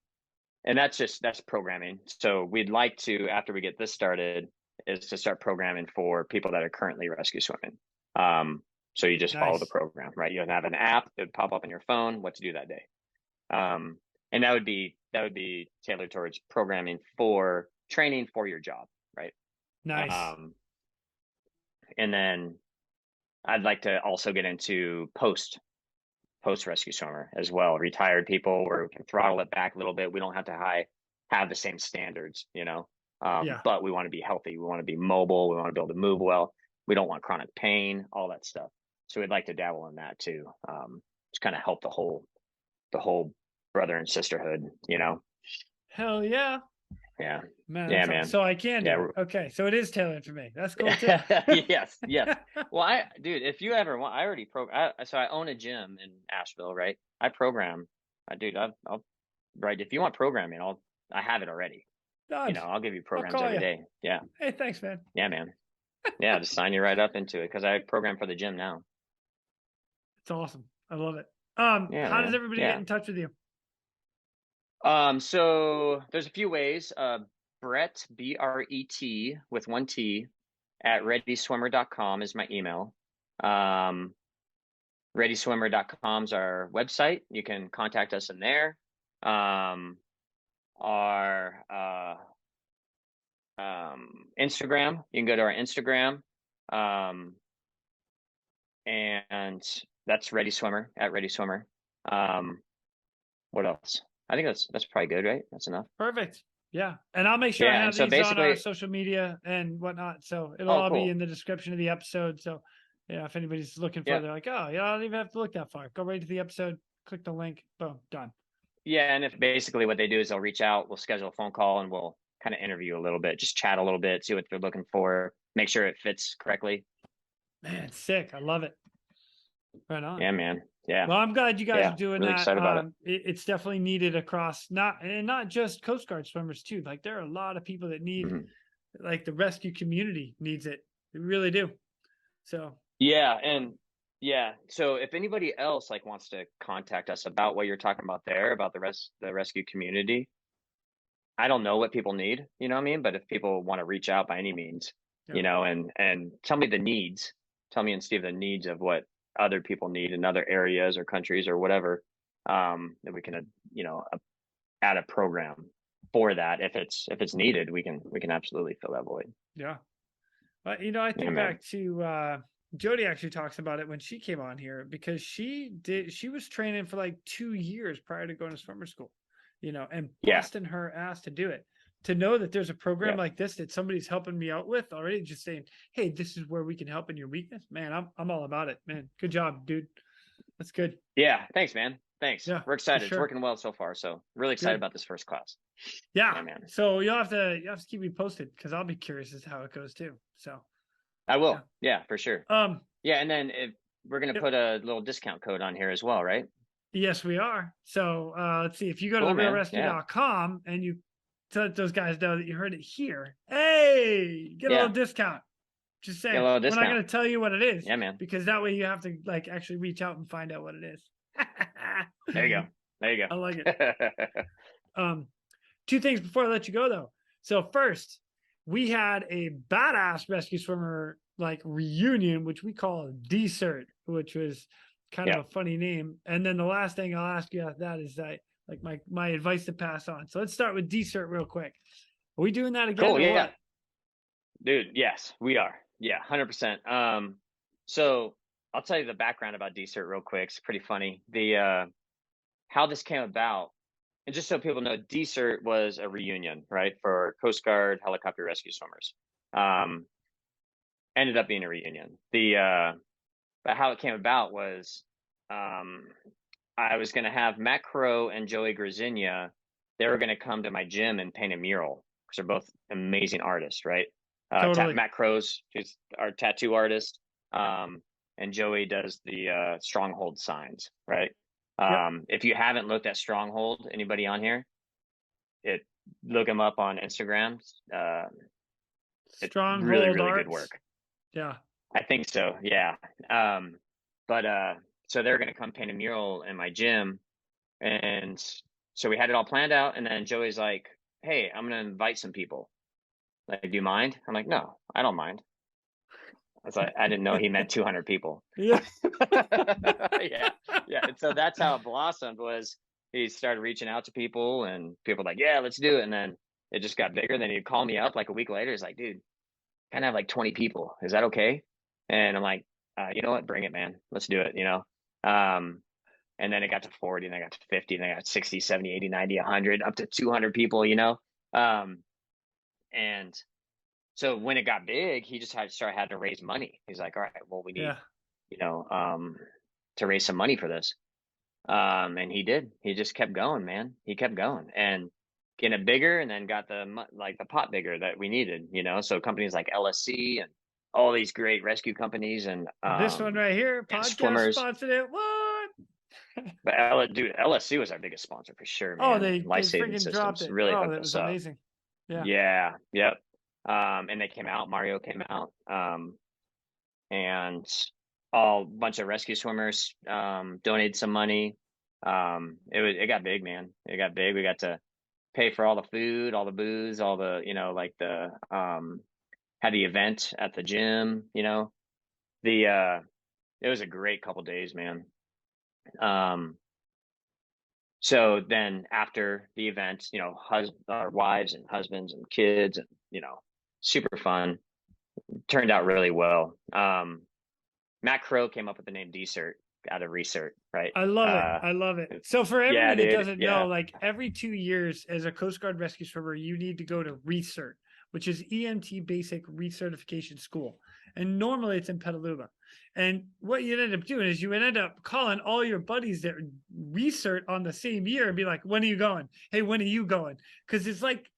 that's programming. So we'd like to, after we get this started, is to start programming for people that are currently rescue swimming. So you just follow the program, right? You have an app that would pop up on your phone, what to do that day. And that would be tailored towards programming for training for your job, right? Nice. And then I'd like to also get into post rescue swimmer as well. Retired people, where we can throttle it back a little bit. We don't have to have the same standards, but we want to be healthy. We want to be mobile. We want to be able to move well. We don't want chronic pain, all that stuff. So we'd like to dabble in that too. Just kind of help the whole brother and sisterhood, Hell yeah. Yeah. Man, yeah, man. So I can do it. Okay. So it is tailored for me. That's cool too. Yes. Well, dude, if you ever want, I already so I own a gym in Asheville, right? I program. Dude, I'll right. If you want programming, I have it already. Done. I'll give you programs every day. Yeah. Hey, thanks, man. Yeah, man. Yeah, just sign you right up into it, because I program for the gym now. It's awesome. I love it. How does everybody get in touch with you? So there's a few ways. Bret, BRET with 1 T, at readyswimmer.com is my email. Readyswimmer.com is our website. You can contact us in there. Our Instagram, you can go to our Instagram. And that's Ready Swimmer, at Ready Swimmer. What else? I think that's probably good, right? That's enough. Perfect. Yeah. And I'll make sure I have these on our social media and whatnot. So it'll all be in the description of the episode. So yeah, if anybody's looking for, they're like, oh, yeah, I don't even have to look that far. Go right to the episode, click the link, boom, done. Yeah. And if basically what they do is they'll reach out, we'll schedule a phone call, and we'll kind of interview a little bit, just chat a little bit, see what they're looking for, make sure it fits correctly. Man, sick. I love it. Right on. Yeah, man. Yeah. Well, I'm glad you guys are doing really that. Excited about it. It's definitely needed across, not just Coast Guard swimmers too. Like, there are a lot of people that need, like, the rescue community needs it. They really do. So. Yeah. And Yeah. So if anybody else like wants to contact us about what you're talking about there, about the rescue community, I don't know what people need, you know what I mean? But if people want to reach out by any means, Yeah. you know, and tell me the needs, tell me and Steve the needs of what other people need in other areas or countries or whatever, that we can, you know, add a program for that. If it's needed, we can absolutely fill that void. Yeah. But you know, I Yeah, think man. back to Jody actually talks about it when she came on here, because she was training for like 2 years prior to going to swimmer school, you know, and Yeah. busting her ass to do it. To know that there's a program Yeah. like this that somebody's helping me out with already, just saying, hey, this is where we can help in your weakness, man. I'm all about it, man. Good job, dude. That's good. Yeah. Thanks, man. Thanks. Yeah, We're for excited. It's sure. working well so far. So really excited Good. about this first class. Yeah. Yeah, man. So you'll have to keep me posted, because I'll be curious as to how it goes too. So I will. yeah. Yeah, for sure. Yeah, and then if we're gonna Yep. put a little discount code on here as well, right? Yes, we are. So let's see. If you go to Cool, man. therealresq.com and you let those guys know that you heard it here, hey, get a Yeah. little discount. Just Get a saying. little We're not discount. going to tell you what it is. Yeah, man. Because that way you have to like actually reach out and find out what it is. There you go. There you I go. like it. Two things before I let you go though. So first, we had a badass rescue swimmer like reunion, which we call DECERT, which was kind Yeah. of a funny name. And then the last thing I'll ask you after that is that like my advice to pass on. So let's start with DECERT real quick. Are we doing that again? Cool, Or yeah. what? Dude, yes, we are. Yeah, 100%. So I'll tell you the background about DCERT real quick. It's pretty funny. The how this came about, and just so people know, DCERT was a reunion, right, for Coast Guard helicopter rescue swimmers. Ended up being a reunion. But how it came about was, I was going to have Matt Crow and Joey Grazinia. They were going to come to my gym and paint a mural, because they're both amazing artists, right? Totally. Matt Crow's who's our tattoo artist, and Joey does the Stronghold signs, right? If you haven't looked at Stronghold, anybody on here, look him up on Instagram. It's really, really good work. Yeah. I think so. Yeah. So they're going to come paint a mural in my gym. And so we had it all planned out. And then Joey's like, hey, I'm going to invite some people. Like, do you mind? I'm like, no, I don't mind. I was like, I didn't know he meant 200 people. Yeah. Yeah. And so that's how it blossomed, was he started reaching out to people, and people were like, yeah, let's do it. And then it just got bigger. Then he'd call me up like a week later. He's like, dude, kind of have like 20 people. Is that okay? And I'm like, you know what? Bring it, man. Let's do it, you know? And then it got to 40, and then I got to 50, and then I got 60, 70, 80, 90, 100, up to 200 people, you know? And so when it got big, he just had to raise money. He's like, all right, well, we need, you know, to raise some money for this. And he did. He just kept going, man. He kept going and getting it bigger, and then got the pot bigger that we needed, you know? So companies like LSC and all these great rescue companies, and this one right here, podcast swimmers sponsored it. What? But LSC was our biggest sponsor for sure, man. Oh, they Life-saving freaking systems dropped it. really Oh, hooked that us was up. amazing. Yeah. Yeah. Yep. And they came out. Mario came out. And a bunch of rescue swimmers donated some money. It got big, man. It got big. We got to pay for all the food, all the booze, all the, you know, like had the event at the gym, you know. It was a great couple days, man. So then after the event, you know, our wives and husbands and kids, and, you know, super fun. Turned out really well. Matt Crow came up with the name DECERT out of ReCERT, right? I love it. I love it. So for everybody that doesn't know, like every 2 years as a Coast Guard rescue swimmer, you need to go to ReCERT, which is EMT Basic Recertification School. And normally it's in Petaluma. And what you end up doing is you end up calling all your buddies that ReCERT on the same year and be like, when are you going? Hey, when are you going? Because it's like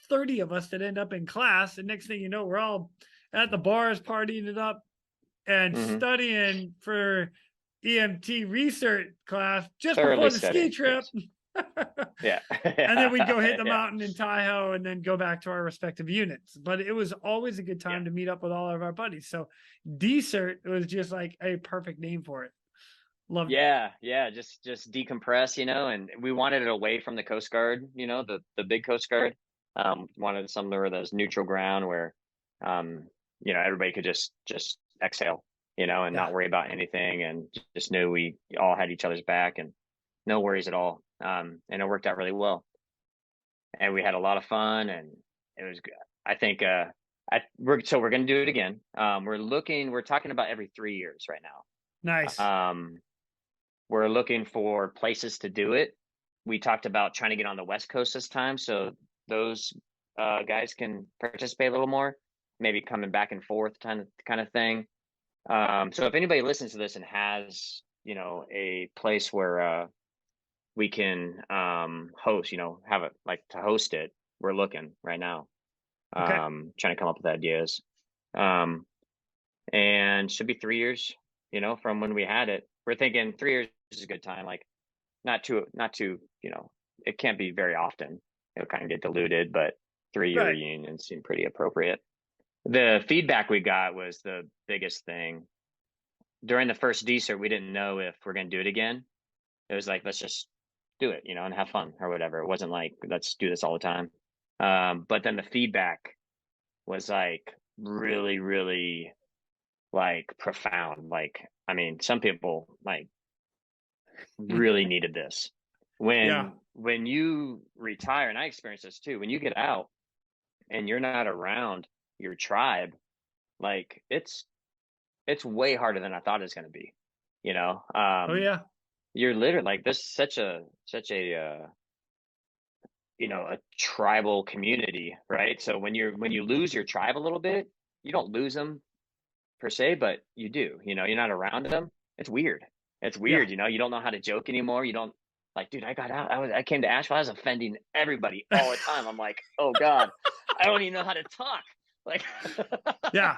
30 of us that end up in class. And next thing you know, we're all at the bars partying it up and studying for EMT ReCERT class just before the ski trip. Yeah. And then we'd go hit the Yeah. mountain in Tahoe and then go back to our respective units. But it was always a good Yeah. time to meet up with all of our buddies. So DECERT was just like a perfect name for it. Loved it. Yeah, yeah, just decompress, and we wanted it away from the Coast Guard, the big Coast Guard. Wanted somewhere where there's neutral ground where, everybody could just exhale, and Yeah. not worry about anything, and just knew we all had each other's back and no worries at all. And it worked out really well, and we had a lot of fun, and it was good. I think we're gonna do it again. We're talking about every 3 years right Nice. now. We're looking for places to do it. We talked about trying to get on the West Coast this time, so those guys can participate a little more, maybe coming back and forth kind of thing. So if anybody listens to this and has, a place where we can host, have it like to host it, we're looking right now. Okay. Trying to come up with ideas. And should be 3 years, from when we had it. We're thinking 3 years is a good time. Like not too, it can't be very often. It'll kind of get diluted, but 3-year Right. reunions seem pretty appropriate. The feedback we got was the biggest thing. During the first DECERT, we didn't know if we're going to do it again. It was like, let's just do it, and have fun or whatever. It wasn't like, let's do this all the time. But then the feedback was like really, really like profound. Like, I mean, some people like really needed this. Yeah. When you retire, and I experienced this too, when you get out and you're not around your tribe, like it's way harder than I thought it was going to be. Oh yeah. You're literally like this such a a tribal community, right? So when you lose your tribe a little bit, you don't lose them per se, but you do. You're not around them. It's weird. It's Yeah. weird. You don't know how to joke anymore. You don't like, dude. I got out. I came to Asheville. I was offending everybody all the time. I'm like, oh god, I don't even know how to talk. Like, Yeah.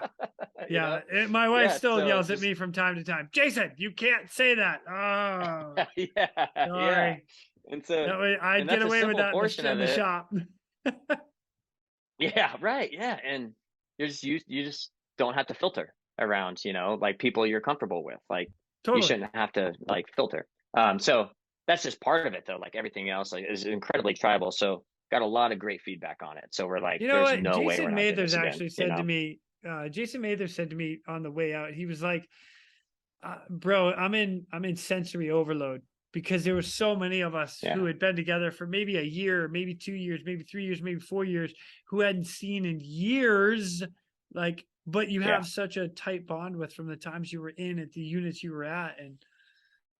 you Yeah. know? My wife Yeah. still So yells at me from time to time. Jason, you can't say that. Oh, yeah, yeah. sorry. And so, That way I'd and get that's a away with simple that portion in of the it. shop. Yeah, right. Yeah, and you just don't have to filter around, like people you're comfortable with. Like you Totally. shouldn't have to like filter. So that's just part of it though. Like everything else like is incredibly tribal. So got a lot of great feedback on it. So we're like, You know there's what? no way we're Jason not doing Mathers this again, actually said to me, Jason Mather said to me on the way out, he was like, bro, I'm in sensory overload because there were so many of us Yeah. who had been together for maybe a year, maybe 2 years, maybe 3 years, maybe 4 years, who hadn't seen in years. Like, but you Yeah. have such a tight bond with from the times you were in at the units you were at. And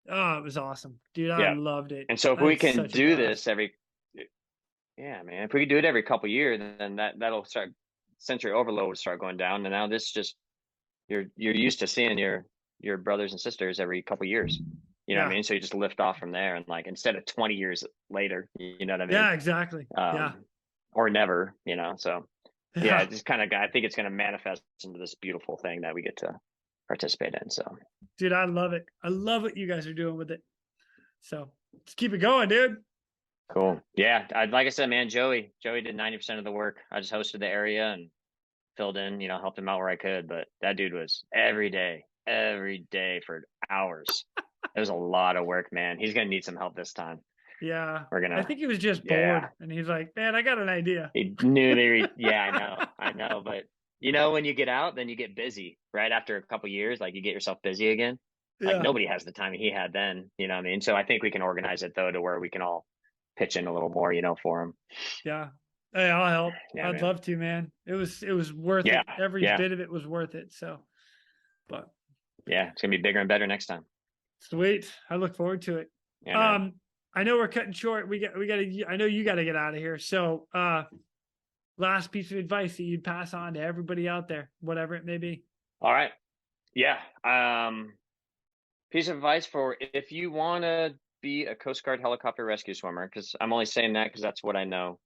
oh, it was awesome. Dude, I Yeah. loved it. And so if I we had can such a do blast. this yeah, man, if we could do it every couple years, then that'll start sensory overload will start going down. And now this just you're used to seeing your brothers and sisters every couple years. You know what I Yeah. mean? So you just lift off from there, and like instead of 20 years later, you know what I mean? Yeah, exactly. Yeah. Or never, So yeah, Yeah. it's kind of I think it's going to manifest into this beautiful thing that we get to participate in. So Dude, I love it. I love what you guys are doing with it. So let's keep it going, dude. cool. Yeah, like I said, man, Joey did 90% of the work. I just hosted the area and filled in, helped him out where I could. But that dude was every day for hours. It was a lot of work, man. He's gonna need some help this time. Yeah. We're I gonna, think he was just yeah. bored and he's like, man, I got an idea. He knew yeah, I know. But when you get out, then you get busy right after a couple years. Like you get yourself busy again. Like Yeah. nobody has the time he had then. You know what I mean? So I think we can organize it though to where we can all pitch in a little more, for him. Yeah. Hey, I'll help. Yeah, I'd man. love to, man. It was worth Yeah, it. Every yeah. bit of it was worth it. So, but Yeah, it's gonna be bigger and better next time. sweet. I look forward to it. Yeah, man. I know we're cutting short. We gotta, I know you gotta get out of here. So, last piece of advice that you'd pass on to everybody out there, whatever it may be. All right. Yeah. Piece of advice for if you want to be a Coast Guard helicopter rescue swimmer, because I'm only saying that because that's what I know.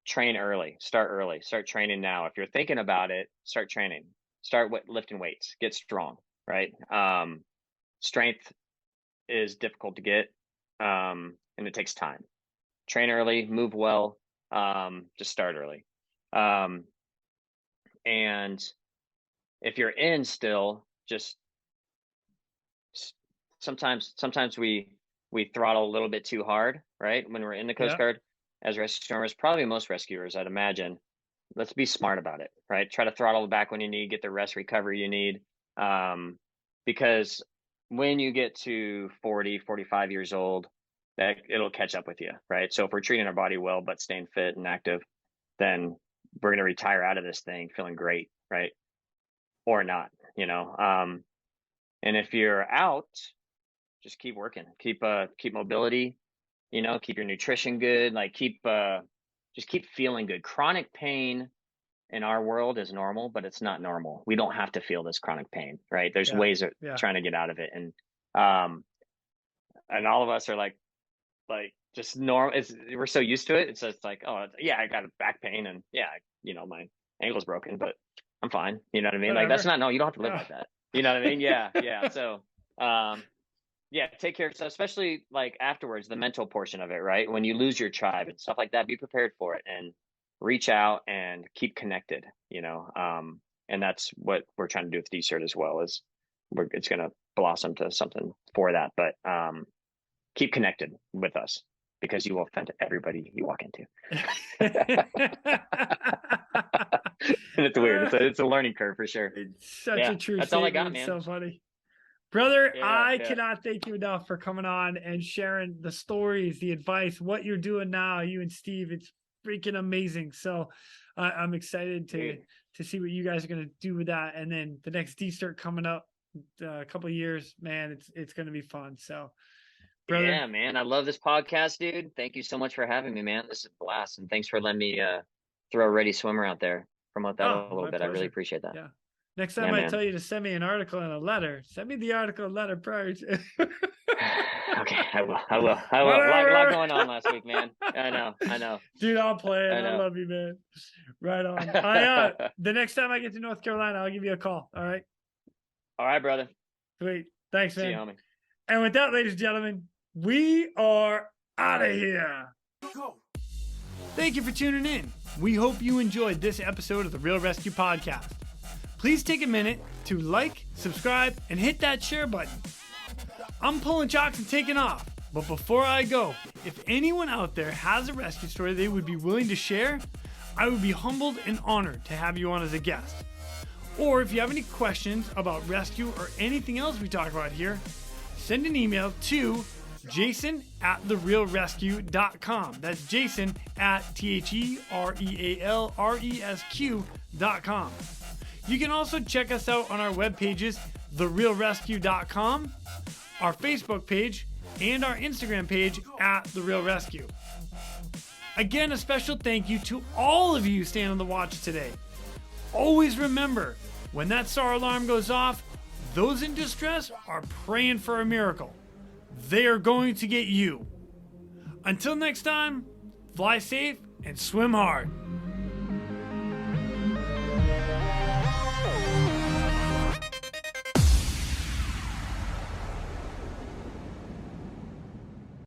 Train early, start training now. If you're thinking about it, start training, start lifting weights, get strong, right? Strength is difficult to get. And it takes time. Train early, move well, just start early. And if you're in still, just sometimes we throttle a little bit too hard, right? When we're in the Coast Guard as rescue swimmers, probably most rescuers, I'd imagine. Let's be smart about it, right? Try to throttle back when you need, get the rest recovery you need. Because when you get to 40, 45 years old, that it'll catch up with you, right? So if we're treating our body well, but staying fit and active, then we're going to retire out of this thing feeling great, right? Or not, you know? And if you're out, just keep working, keep mobility, you know, keep your nutrition good, like just keep feeling good. Chronic pain in our world is normal, but it's not normal. We don't have to feel this chronic pain, right? There's ways of trying to get out of it. And all of us are like just normal. We're so used to it. It's just like, oh yeah, I got a back pain and yeah, you know, my ankle's broken, but I'm fine. You know what I mean? Whatever. Like that's not, no, you don't have to live like that. You know what I mean? Yeah. Yeah. So, yeah, take care of yourself, especially like afterwards, the mental portion of it, right? When you lose your tribe and stuff like that, be prepared for it and reach out and keep connected, you know? And that's what we're trying to do with DECERT as well, is it's going to blossom to something for that, but keep connected with us because you will offend everybody you walk into. And it's weird. It's a learning curve for sure. It's such a true that's statement. all I got, man. It's so funny. Brother, I cannot thank you enough for coming on and sharing the stories, the advice, what you're doing now, you and Steve. It's freaking amazing. So I'm excited to see what you guys are going to do with that. And then the next DECERT coming up a couple of years, man, it's going to be fun. So, brother. Yeah, man, I love this podcast, dude. Thank you so much for having me, man. This is a blast. And thanks for letting me throw a Ready Swimmer out there, promote that a little bit. Pleasure. I really appreciate that. Yeah. Next time I tell you to send me an article and a letter, send me the article and letter prior to. Okay, I will. A lot going on last week, man. I know. Dude, I'll play it. I love you, man. Right on. The next time I get to North Carolina, I'll give you a call. All right? All right, brother. Sweet. Thanks, man. See you, homie. And with that, ladies and gentlemen, we are out of here. Go. Thank you for tuning in. We hope you enjoyed this episode of the Real ResQ Podcast. Please take a minute to like, subscribe, and hit that share button. I'm pulling chocks and taking off, but before I go, if anyone out there has a rescue story they would be willing to share, I would be humbled and honored to have you on as a guest. Or if you have any questions about rescue or anything else we talk about here, send an email to jason@therealresq.com. That's Jason at TheRealResq.com. You can also check us out on our web pages, therealresq.com, our Facebook page, and our Instagram page @TheRealResQ. Again, a special thank you to all of you staying on the watch today. Always remember, when that SAR alarm goes off, those in distress are praying for a miracle. They are going to get you. Until next time, fly safe and swim hard.